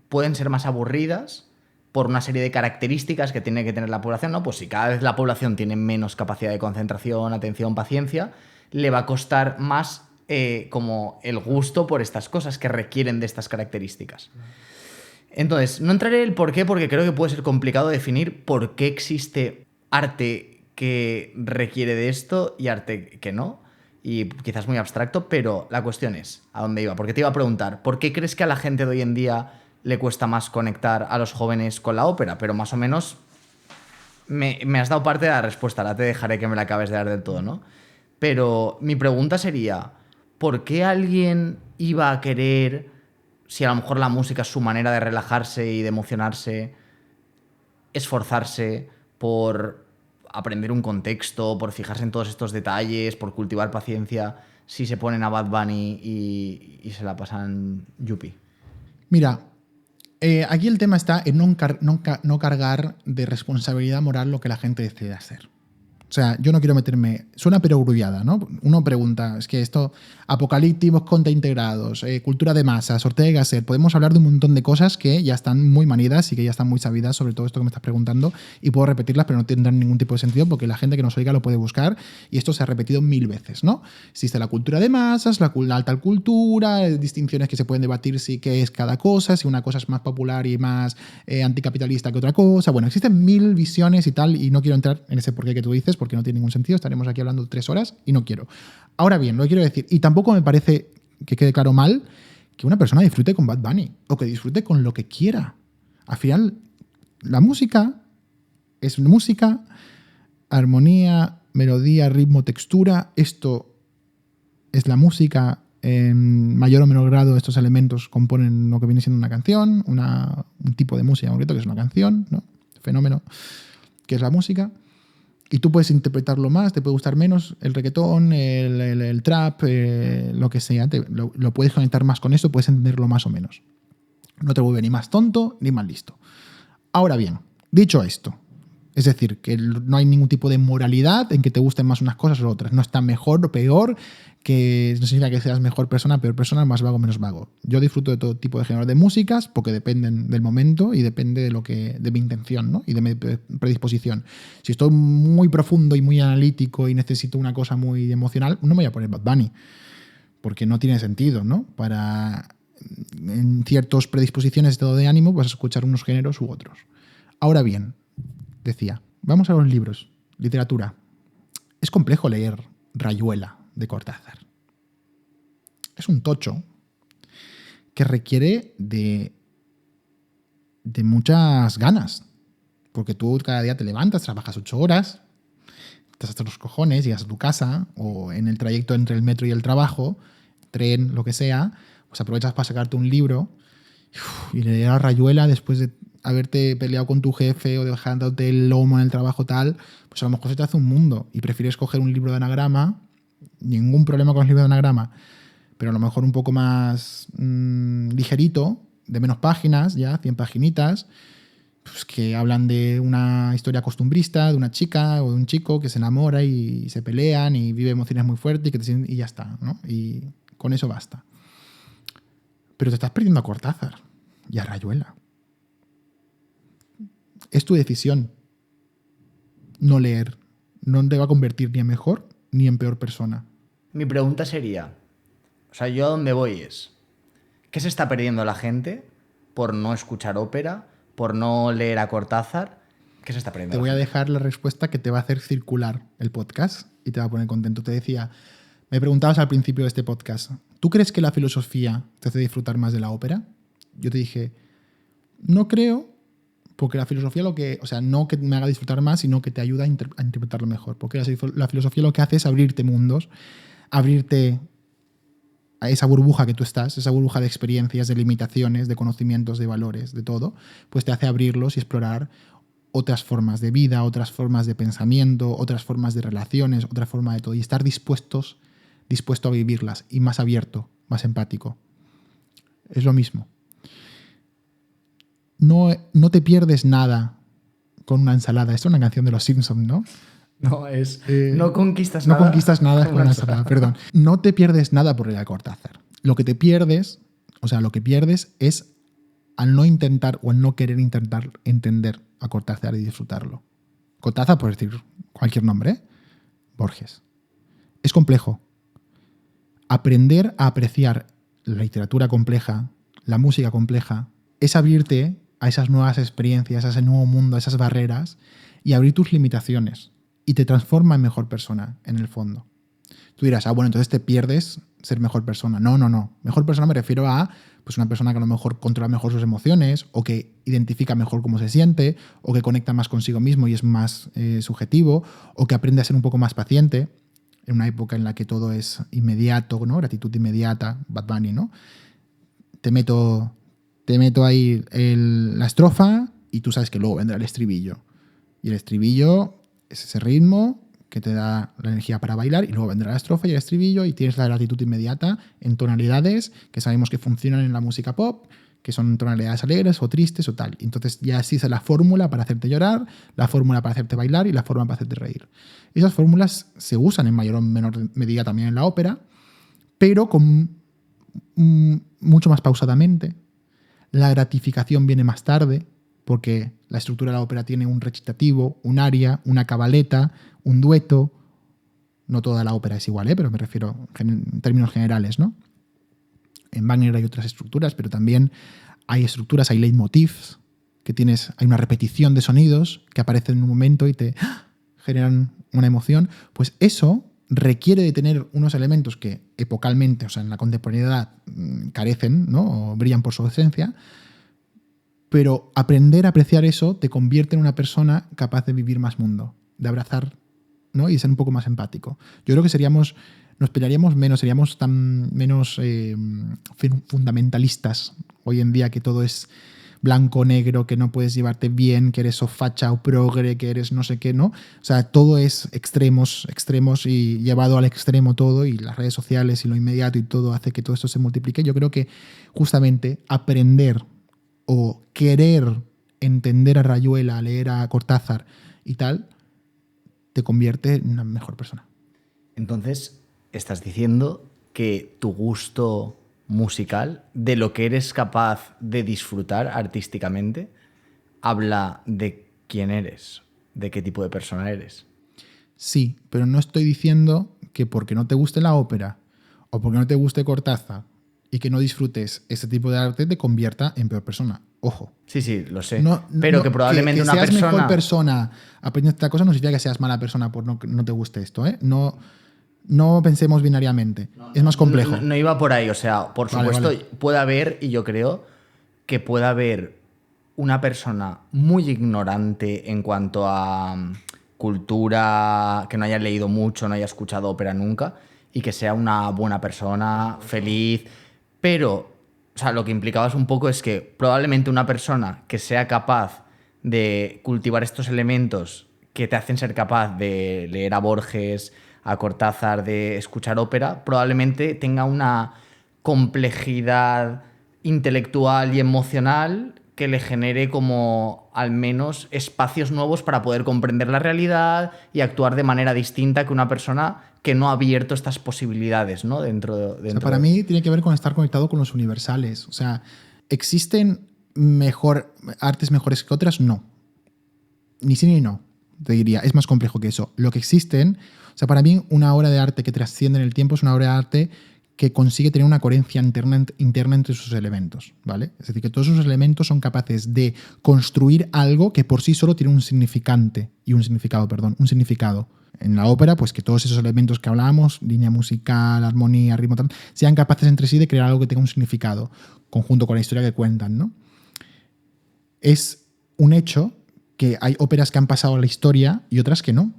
Speaker 3: pueden ser más aburridas por una serie de características que tiene que tener la población, ¿no? Pues si cada vez la población tiene menos capacidad de concentración, atención, paciencia, le va a costar más como el gusto por estas cosas que requieren de estas características. Entonces, no entraré en el por qué, porque creo que puede ser complicado definir por qué existe arte que requiere de esto y arte que no. Y quizás muy abstracto, pero la cuestión es, ¿a dónde iba? Porque te iba a preguntar, ¿por qué crees que a la gente de hoy en día le cuesta más conectar a los jóvenes con la ópera? Pero más o menos me has dado parte de la respuesta, ahora te dejaré que me la acabes de dar del todo, ¿no? Pero mi pregunta sería, ¿por qué alguien iba a querer... Si a lo mejor la música es su manera de relajarse y de emocionarse, esforzarse por aprender un contexto, por fijarse en todos estos detalles, por cultivar paciencia, si se ponen a Bad Bunny y se la pasan yupi?
Speaker 2: Mira, aquí el tema está en no cargar de responsabilidad moral lo que la gente decide hacer. O sea, yo no quiero meterme... Suena perogrullada, ¿no? Uno pregunta, es que esto, apocalípticos contra integrados, cultura de masas, Ortega y Gasset, podemos hablar de un montón de cosas que ya están muy manidas y que ya están muy sabidas sobre todo esto que me estás preguntando, y puedo repetirlas, pero no tendrán ningún tipo de sentido porque la gente que nos oiga lo puede buscar, y esto se ha repetido 1000 veces, ¿no? Existe la cultura de masas, la alta cultura, distinciones que se pueden debatir si qué es cada cosa, si una cosa es más popular y más anticapitalista que otra cosa. Bueno, existen 1000 visiones y tal, y no quiero entrar en ese porqué que tú dices, porque no tiene ningún sentido, estaremos aquí hablando 3 horas y no quiero. Ahora bien, lo que quiero decir, y tampoco me parece que quede claro mal, que una persona disfrute con Bad Bunny o que disfrute con lo que quiera. Al final, la música es música, armonía, melodía, ritmo, textura. Esto es la música. En mayor o menor grado estos elementos componen lo que viene siendo una canción, un tipo de música concreto que es una canción, ¿no? Fenómeno que es la música. Y tú puedes interpretarlo más, te puede gustar menos el reggaetón, el trap, lo que sea. Lo puedes conectar más con esto, puedes entenderlo más o menos. No te vuelve ni más tonto ni más listo. Ahora bien, dicho esto, es decir, que no hay ningún tipo de moralidad en que te gusten más unas cosas o otras. No está mejor o peor, que no significa que seas mejor persona, peor persona, más vago, menos vago. Yo disfruto de todo tipo de género de músicas porque dependen del momento y depende de mi intención, ¿no? Y de mi predisposición. Si estoy muy profundo y muy analítico y necesito una cosa muy emocional, no me voy a poner Bad Bunny porque no tiene sentido, ¿no? En ciertas predisposiciones de estado de ánimo vas a escuchar unos géneros u otros. Ahora bien, decía, vamos a los libros, literatura. Es complejo leer Rayuela de Cortázar. Es un tocho que requiere de muchas ganas, porque tú cada día te levantas, trabajas 8 horas, estás hasta los cojones, llegas a tu casa o en el trayecto entre el metro y el trabajo, tren, lo que sea, pues aprovechas para sacarte un libro y leer a Rayuela después de haberte peleado con tu jefe o dejándote el lomo en el trabajo tal, pues a lo mejor se te hace un mundo y prefieres coger un libro de anagrama, ningún problema con el libro de anagrama, pero a lo mejor un poco más ligerito, de menos páginas, ya, 100 paginitas, pues que hablan de una historia costumbrista, de una chica o de un chico que se enamora y se pelean y vive emociones muy fuertes y ya está, ¿no? Y con eso basta. Pero te estás perdiendo a Cortázar y a Rayuela. Es tu decisión no leer. No te va a convertir ni en mejor ni en peor persona.
Speaker 3: Mi pregunta sería, o sea, yo a dónde voy es, ¿qué se está perdiendo la gente por no escuchar ópera, por no leer a Cortázar? ¿Qué se está perdiendo?
Speaker 2: Te voy a dejar la respuesta que te va a hacer circular el podcast y te va a poner contento. Te decía, me preguntabas al principio de este podcast, ¿tú crees que la filosofía te hace disfrutar más de la ópera? Yo te dije, no creo, porque la filosofía no que me haga disfrutar más, sino que te ayuda a interpretarlo mejor. Porque la filosofía lo que hace es abrirte mundos, abrirte a esa burbuja que tú estás, esa burbuja de experiencias, de limitaciones, de conocimientos, de valores, de todo, pues te hace abrirlos y explorar otras formas de vida, otras formas de pensamiento, otras formas de relaciones, otra forma de todo. Y estar dispuesto a vivirlas y más abierto, más empático. Es lo mismo. No te pierdes nada con una ensalada. Esto es una canción de los Simpsons, ¿no?
Speaker 3: No, no conquistas
Speaker 2: no
Speaker 3: nada.
Speaker 2: No conquistas nada con una ensalada, perdón. No te pierdes nada por ir a Cortázar. Lo que pierdes es al no intentar o al no querer intentar entender a Cortázar y disfrutarlo. Cortázar, por decir cualquier nombre, ¿eh? Borges. Es complejo. Aprender a apreciar la literatura compleja, la música compleja, es abrirte a esas nuevas experiencias, a ese nuevo mundo, a esas barreras y abrir tus limitaciones. Y te transforma en mejor persona, en el fondo. Tú dirás, bueno, entonces te pierdes ser mejor persona. No. Mejor persona me refiero a pues una persona que a lo mejor controla mejor sus emociones, o que identifica mejor cómo se siente, o que conecta más consigo mismo y es más subjetivo, o que aprende a ser un poco más paciente, en una época en la que todo es inmediato, ¿no? Gratitud inmediata, Bad Bunny, ¿no? Te meto ahí la estrofa y tú sabes que luego vendrá el estribillo. Y el estribillo es ese ritmo que te da la energía para bailar, y luego vendrá la estrofa y el estribillo y tienes la gratitud inmediata en tonalidades que sabemos que funcionan en la música pop, que son tonalidades alegres o tristes o tal. Entonces ya existe la fórmula para hacerte llorar, la fórmula para hacerte bailar y la fórmula para hacerte reír. Esas fórmulas se usan en mayor o menor medida también en la ópera, pero mucho más pausadamente. La gratificación viene más tarde, porque la estructura de la ópera tiene un recitativo, un aria, una cabaleta, un dueto. No toda la ópera es igual, pero me refiero en términos generales, ¿no? En Wagner hay otras estructuras, pero también hay estructuras, hay leitmotivs, hay una repetición de sonidos que aparecen en un momento y te generan una emoción. Pues eso requiere de tener unos elementos que epocalmente, o sea, en la contemporaneidad, carecen, ¿no? O brillan por su ausencia. Pero aprender a apreciar eso te convierte en una persona capaz de vivir más mundo, de abrazar, ¿no? Y de ser un poco más empático. Yo creo que nos pelearíamos menos, seríamos menos fundamentalistas hoy en día, que todo es blanco-negro, que no puedes llevarte bien, que eres o facha o progre, que eres no sé qué, ¿no? O sea, todo es extremos y llevado al extremo todo, y las redes sociales y lo inmediato y todo hace que todo esto se multiplique. Yo creo que justamente aprender o querer entender a Rayuela, a leer a Cortázar y tal, te convierte en una mejor persona.
Speaker 3: Entonces, estás diciendo que tu gusto musical, de lo que eres capaz de disfrutar artísticamente, habla de quién eres, de qué tipo de persona eres.
Speaker 2: Sí, pero no estoy diciendo que porque no te guste la ópera o porque no te guste Cortázar y que no disfrutes ese tipo de arte te convierta en peor persona. Ojo.
Speaker 3: Sí, lo sé. Pero que probablemente
Speaker 2: que
Speaker 3: una
Speaker 2: seas
Speaker 3: persona...
Speaker 2: mejor persona aprendiendo esta cosa no significa que seas mala persona por no te guste esto, ¿eh? No pensemos binariamente. Es más complejo.
Speaker 3: No iba por ahí. O sea, por supuesto, puede haber, y yo creo que puede haber una persona muy ignorante en cuanto a cultura, que no haya leído mucho, no haya escuchado ópera nunca, y que sea una buena persona, feliz, pero, o sea, lo que implicabas un poco es que probablemente una persona que sea capaz de cultivar estos elementos que te hacen ser capaz de leer a Borges, a Cortázar, de escuchar ópera, probablemente tenga una complejidad intelectual y emocional que le genere como al menos espacios nuevos para poder comprender la realidad y actuar de manera distinta que una persona que no ha abierto estas posibilidades, ¿no? Dentro
Speaker 2: o sea, para mí tiene que ver con estar conectado con los universales. O sea, ¿existen artes mejores que otras? No. Ni sí ni no, te diría. Es más complejo que eso. Lo que existen... O sea, para mí una obra de arte que trasciende en el tiempo es una obra de arte que consigue tener una coherencia interna entre sus elementos, ¿vale? Es decir, que todos esos elementos son capaces de construir algo que por sí solo tiene un significado. En la ópera, pues que todos esos elementos que hablábamos, línea musical, armonía, ritmo, tal, sean capaces entre sí de crear algo que tenga un significado, conjunto con la historia que cuentan, ¿no? Es un hecho que hay óperas que han pasado a la historia y otras que no.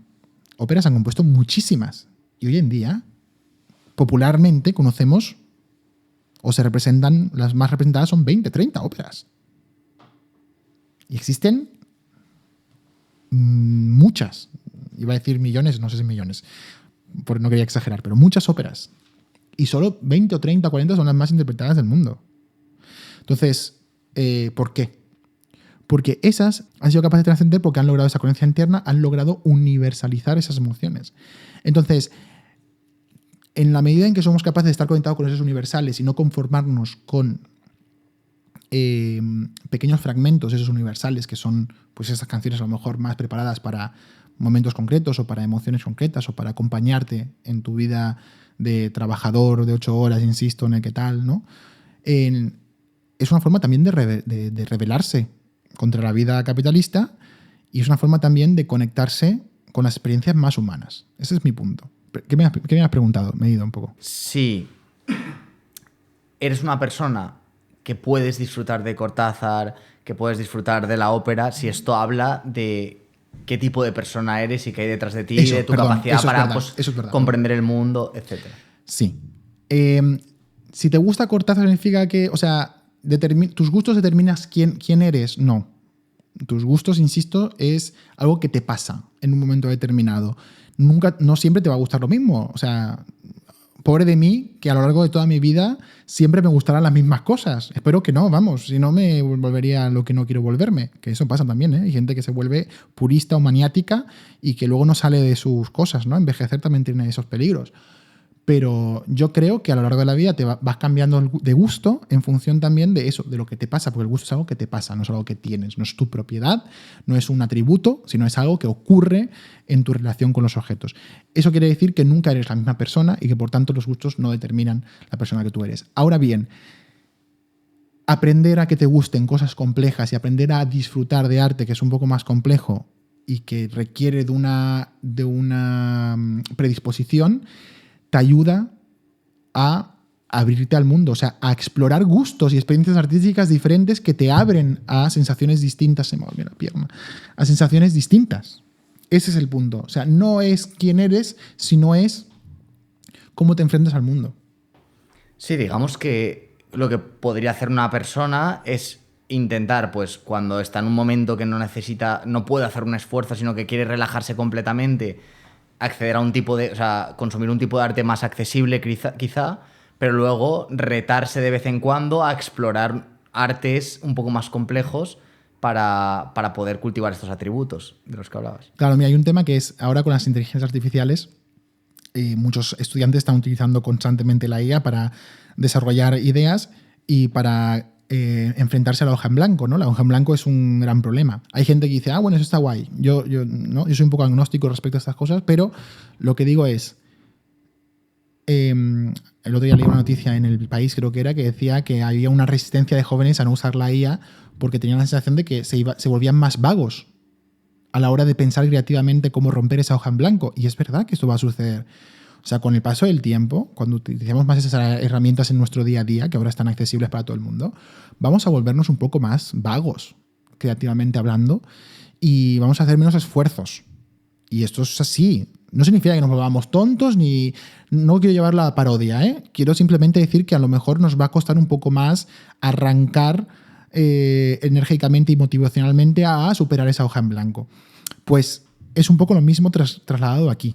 Speaker 2: Óperas han compuesto muchísimas. Y hoy en día, popularmente, conocemos O se representan, las más representadas son 20, 30 óperas. Y existen muchas. Iba a decir millones, no sé si millones. No quería exagerar, pero muchas óperas. Y solo 20 o 30 o 40 son las más interpretadas del mundo. Entonces, ¿por qué? Porque esas han sido capaces de trascender porque han logrado esa coherencia interna, han logrado universalizar esas emociones. Entonces, en la medida en que somos capaces de estar conectados con esos universales y no conformarnos con pequeños fragmentos, esos universales, que son pues esas canciones a lo mejor más preparadas para momentos concretos o para emociones concretas o para acompañarte en tu vida de trabajador de 8 horas, insisto, en el que tal, ¿no? Es una forma también de rebelarse contra la vida capitalista y es una forma también de conectarse con las experiencias más humanas. Ese es mi punto. ¿Qué me has preguntado? Me he ido un poco.
Speaker 3: Sí. Eres una persona que puedes disfrutar de Cortázar, que puedes disfrutar de la ópera, si esto habla de qué tipo de persona eres y qué hay detrás de ti, de tu capacidad para comprender el mundo, etc.
Speaker 2: Sí. Si te gusta Cortázar significa que, o sea, tus gustos determinas quién eres. No. Tus gustos, insisto, es algo que te pasa en un momento determinado. No siempre te va a gustar lo mismo. O sea, pobre de mí, que a lo largo de toda mi vida siempre me gustarán las mismas cosas. Espero que no, vamos, si no me volvería a lo que no quiero volverme. Que eso pasa también, ¿eh? Hay gente que se vuelve purista o maniática y que luego no sale de sus cosas, ¿no? Envejecer también tiene esos peligros. Pero yo creo que a lo largo de la vida te vas cambiando de gusto en función también de eso, de lo que te pasa, porque el gusto es algo que te pasa, no es algo que tienes, no es tu propiedad, no es un atributo, sino es algo que ocurre en tu relación con los objetos. Eso quiere decir que nunca eres la misma persona y que por tanto los gustos no determinan la persona que tú eres. Ahora bien, aprender a que te gusten cosas complejas y aprender a disfrutar de arte que es un poco más complejo y que requiere de una predisposición, te ayuda a abrirte al mundo, o sea, a explorar gustos y experiencias artísticas diferentes que te abren a sensaciones distintas. Se me va bien la pierna. A sensaciones distintas. Ese es el punto. O sea, no es quién eres, sino es cómo te enfrentas al mundo.
Speaker 3: Sí, digamos que lo que podría hacer una persona es intentar, pues, cuando está en un momento que no puede hacer un esfuerzo, sino que quiere relajarse completamente, acceder a o sea, consumir un tipo de arte más accesible quizá, pero luego retarse de vez en cuando a explorar artes un poco más complejos para poder cultivar estos atributos de los que hablabas.
Speaker 2: Claro, mira, hay un tema que es, ahora con las inteligencias artificiales, muchos estudiantes están utilizando constantemente la IA para desarrollar ideas y para enfrentarse a la hoja en blanco, ¿no? La hoja en blanco es un gran problema. Hay gente que dice, bueno, eso está guay. Yo soy un poco agnóstico respecto a estas cosas, pero lo que digo es, el otro día leí una noticia en El País, creo que era, que decía que había una resistencia de jóvenes a no usar la IA porque tenían la sensación de que se volvían más vagos a la hora de pensar creativamente cómo romper esa hoja en blanco. Y es verdad que esto va a suceder. O sea, con el paso del tiempo, cuando utilicemos más esas herramientas en nuestro día a día, que ahora están accesibles para todo el mundo, vamos a volvernos un poco más vagos, creativamente hablando, y vamos a hacer menos esfuerzos. Y esto es así. No significa que nos volvamos tontos, ni... No quiero llevar la parodia, ¿eh? Quiero simplemente decir que a lo mejor nos va a costar un poco más arrancar enérgicamente y motivacionalmente a superar esa hoja en blanco. Pues es un poco lo mismo trasladado aquí.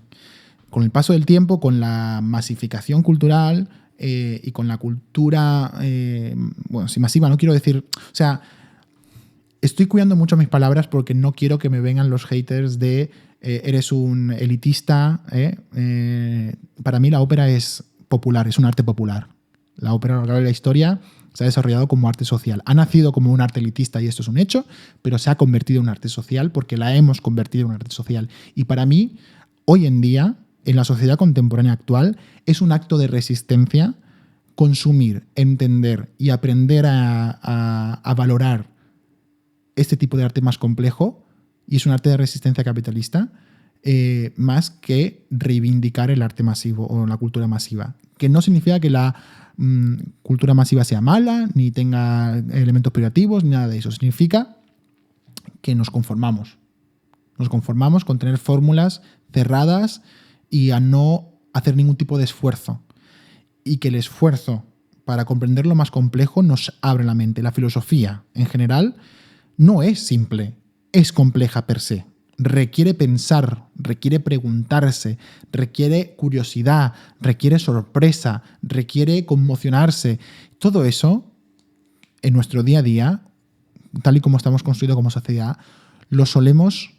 Speaker 2: Con el paso del tiempo, con la masificación cultural y con la cultura, si masiva no quiero decir, o sea, estoy cuidando mucho mis palabras porque no quiero que me vengan los haters de eres un elitista. Para mí la ópera es popular, es un arte popular. La ópera a lo largo de la historia se ha desarrollado como arte social. Ha nacido como un arte elitista y esto es un hecho, pero se ha convertido en un arte social porque la hemos convertido en un arte social. Y para mí, hoy en día, en la sociedad contemporánea actual, es un acto de resistencia consumir, entender y aprender a valorar este tipo de arte más complejo, y es un arte de resistencia capitalista, más que reivindicar el arte masivo o la cultura masiva. Que no significa que la cultura masiva sea mala, ni tenga elementos privativos, ni nada de eso. Significa que nos conformamos. Nos conformamos con tener fórmulas cerradas y a no hacer ningún tipo de esfuerzo. Y que el esfuerzo para comprender lo más complejo nos abre la mente. La filosofía, en general, no es simple, es compleja per se. Requiere pensar, requiere preguntarse, requiere curiosidad, requiere sorpresa, requiere conmocionarse. Todo eso, en nuestro día a día, tal y como estamos construidos como sociedad, lo solemos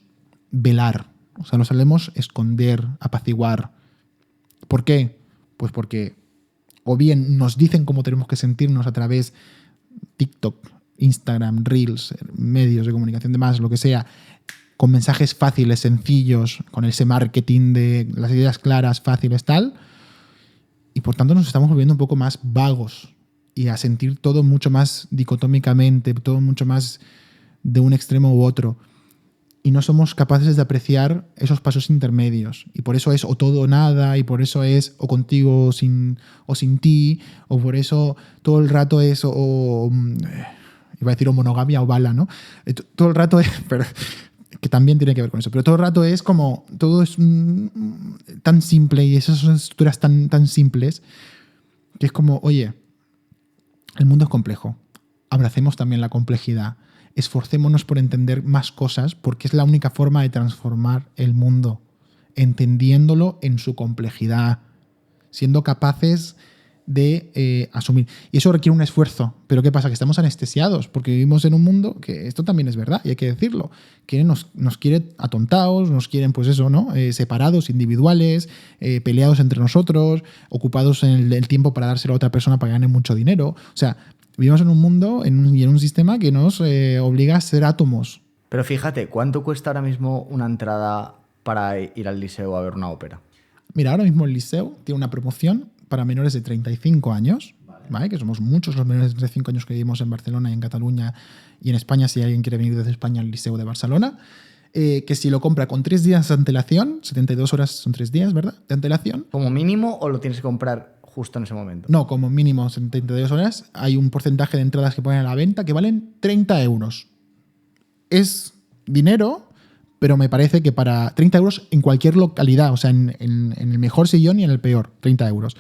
Speaker 2: velar, o sea, lo solemos esconder, apaciguar. ¿Por qué? Pues porque o bien nos dicen cómo tenemos que sentirnos a través de TikTok, Instagram, Reels, medios de comunicación, demás, lo que sea, con mensajes fáciles, sencillos, con ese marketing de las ideas claras, fáciles, tal, y por tanto nos estamos volviendo un poco más vagos y a sentir todo mucho más dicotómicamente, todo mucho más de un extremo u otro. Y no somos capaces de apreciar esos pasos intermedios. Y por eso es o todo o nada, y por eso es o contigo o sin ti, o por eso todo el rato es iba a decir o monogamia o bala, ¿no? Todo el rato es... Pero, que también tiene que ver con eso, pero todo el rato es como, todo es tan simple y esas son estructuras tan simples que es como, oye, el mundo es complejo, abracemos también la complejidad, esforcémonos por entender más cosas porque es la única forma de transformar el mundo, entendiéndolo en su complejidad, siendo capaces de asumir. Y eso requiere un esfuerzo. Pero ¿qué pasa? Que estamos anestesiados porque vivimos en un mundo que esto también es verdad y hay que decirlo. Que nos quiere atontados, nos quieren, pues eso, ¿no? Separados, individuales, peleados entre nosotros, ocupados en el tiempo para dárselo a otra persona para ganar mucho dinero. O sea, vivimos en un mundo y en un sistema que nos obliga a ser átomos.
Speaker 3: Pero fíjate, ¿cuánto cuesta ahora mismo una entrada para ir al Liceo a ver una ópera?
Speaker 2: Mira, ahora mismo el Liceo tiene una promoción para menores de 35 años, ¿vale? Que somos muchos los menores de 35 años que vivimos en Barcelona y en Cataluña y en España, si alguien quiere venir desde España al Liceo de Barcelona, que si lo compra con 3 días de antelación, 72 horas son 3 días, ¿verdad? De antelación.
Speaker 3: ¿Como mínimo o lo tienes que comprar justo en ese momento?
Speaker 2: No, como mínimo 72 horas. Hay un porcentaje de entradas que ponen a la venta que valen 30 euros. Es dinero, pero me parece que para 30 euros en cualquier localidad, o sea, en el mejor sillón y en el peor, 30 euros.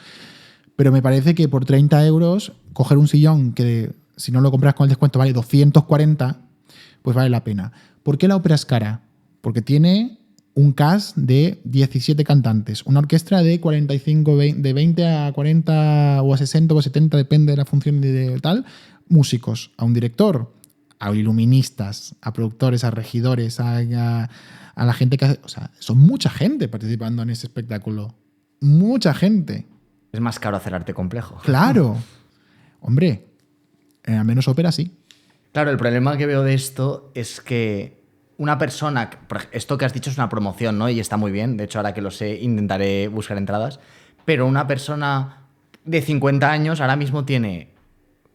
Speaker 2: Pero me parece que por 30 euros, coger un sillón que si no lo compras con el descuento vale 240, pues vale la pena. ¿Por qué la ópera es cara? Porque tiene un cast de 17 cantantes, una orquesta de 45, de 20 a 40 o a 60 o a 70, depende de la función de tal, músicos, a un director, a iluministas, a productores, a regidores, a la gente que hace... O sea, son mucha gente participando en ese espectáculo. Mucha gente.
Speaker 3: Es más caro hacer arte complejo.
Speaker 2: Claro. Hombre, al menos ópera sí.
Speaker 3: Claro, el problema que veo de esto es que una persona... Esto que has dicho es una promoción, ¿no? Y está muy bien. De hecho, ahora que lo sé, intentaré buscar entradas. Pero una persona de 50 años ahora mismo tiene...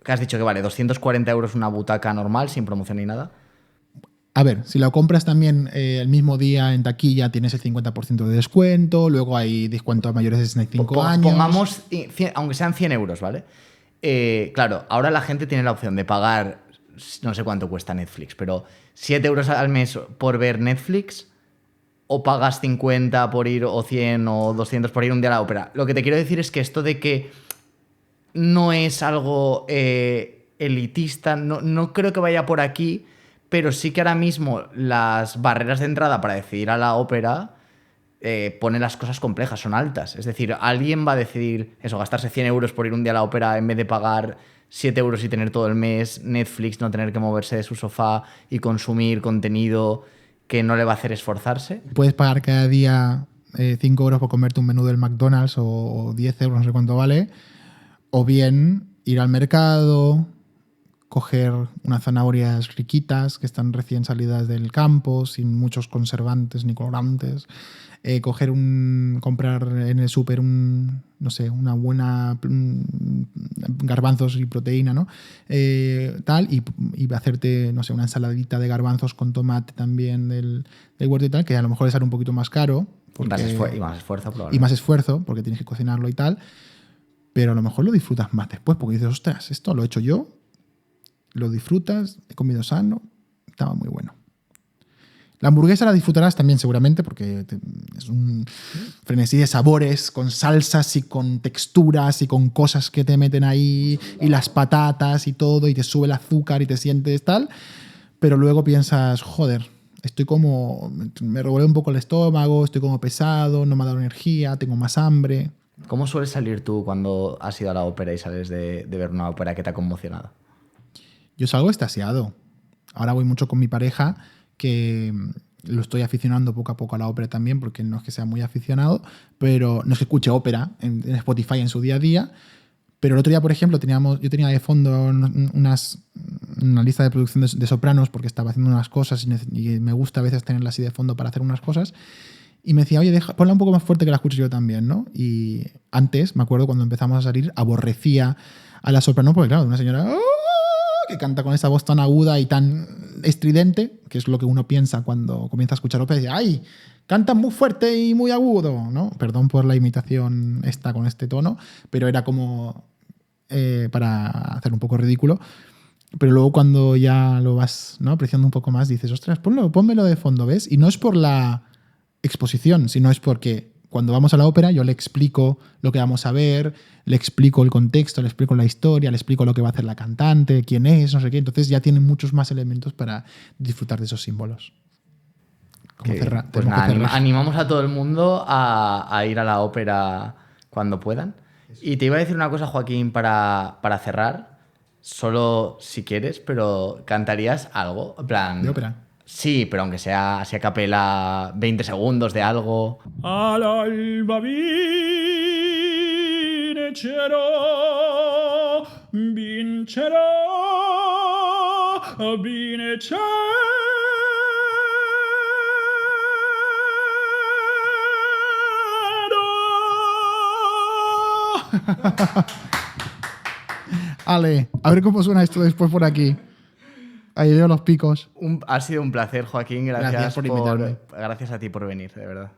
Speaker 3: que has dicho que vale 240 euros una butaca normal, sin promoción ni nada.
Speaker 2: A ver, si la compras también el mismo día en taquilla tienes el 50% de descuento, luego hay descuento a mayores de 65 años.
Speaker 3: Pongamos, aunque sean 100 euros, ¿vale? Claro, ahora la gente tiene la opción de pagar, no sé cuánto cuesta Netflix, pero 7 euros al mes por ver Netflix, o pagas 50 por ir, o 100 o 200 por ir un día a la ópera. Lo que te quiero decir es que esto de que no es algo elitista, no creo que vaya por aquí, pero sí que ahora mismo las barreras de entrada para decidir a la ópera ponen las cosas complejas, son altas. Es decir, alguien va a decidir eso, gastarse 100 euros por ir un día a la ópera en vez de pagar 7 euros y tener todo el mes Netflix, no tener que moverse de su sofá y consumir contenido que no le va a hacer esforzarse.
Speaker 2: Puedes pagar cada día 5 euros por comerte un menú del McDonald's o 10 euros, no sé cuánto vale. O bien ir al mercado, coger unas zanahorias riquitas que están recién salidas del campo, sin muchos conservantes ni colorantes. Comprar en el súper una buena garbanzos y proteína, ¿no? Y hacerte, no sé, una ensaladita de garbanzos con tomate también del huerto y tal, que a lo mejor sale un poquito más caro.
Speaker 3: Y más esfuerzo, probablemente.
Speaker 2: Y más esfuerzo, porque tienes que cocinarlo y tal. Pero a lo mejor lo disfrutas más después, porque dices, ostras, esto lo he hecho yo, lo disfrutas, he comido sano, estaba muy bueno. La hamburguesa la disfrutarás también seguramente porque es un frenesí de sabores, con salsas y con texturas y con cosas que te meten ahí y las patatas y todo y te sube el azúcar y te sientes tal, pero luego piensas, joder, estoy como, me revuelve un poco el estómago, estoy como pesado, no me ha dado energía, tengo más hambre.
Speaker 3: ¿Cómo sueles salir tú cuando has ido a la ópera y sales de ver una ópera que te ha conmocionado?
Speaker 2: Yo salgo extasiado. Ahora voy mucho con mi pareja, que lo estoy aficionando poco a poco a la ópera también, porque no es que sea muy aficionado, pero no es que escuche ópera en Spotify en su día a día. Pero el otro día, por ejemplo, yo tenía de fondo una lista de producción de sopranos porque estaba haciendo unas cosas y me gusta a veces tenerla así de fondo para hacer unas cosas. Y me decía, oye, ponla un poco más fuerte que la escucho yo también, ¿no? Y antes, me acuerdo cuando empezamos a salir, aborrecía a la soprano porque, claro, una señora que canta con esa voz tan aguda y tan estridente, que es lo que uno piensa cuando comienza a escuchar ópera, y dice, ¡ay! Cantan muy fuerte y muy agudo, ¿no? Perdón por la imitación esta con este tono, pero era como para hacer un poco ridículo. Pero luego cuando ya lo vas, ¿no?, apreciando un poco más, dices, ostras, pónmelo de fondo, ¿ves? Y no es por la exposición, sino es porque cuando vamos a la ópera yo le explico lo que vamos a ver, le explico el contexto, le explico la historia, le explico lo que va a hacer la cantante, quién es, no sé qué. Entonces ya tienen muchos más elementos para disfrutar de esos símbolos.
Speaker 3: Pues nada, animamos a todo el mundo a ir a la ópera cuando puedan. Y te iba a decir una cosa, Joaquín, para cerrar, solo si quieres, pero ¿cantarías algo? En plan,
Speaker 2: ¿De ópera?
Speaker 3: Sí, pero aunque sea así a capela, 20 segundos de algo.
Speaker 1: Al alba vincerò, vincerò.
Speaker 2: Ale, a ver cómo suena esto después por aquí. Ahí veo los picos.
Speaker 3: Ha sido un placer, Joaquín.
Speaker 2: Gracias por invitarme.
Speaker 3: Gracias a ti por venir, de verdad.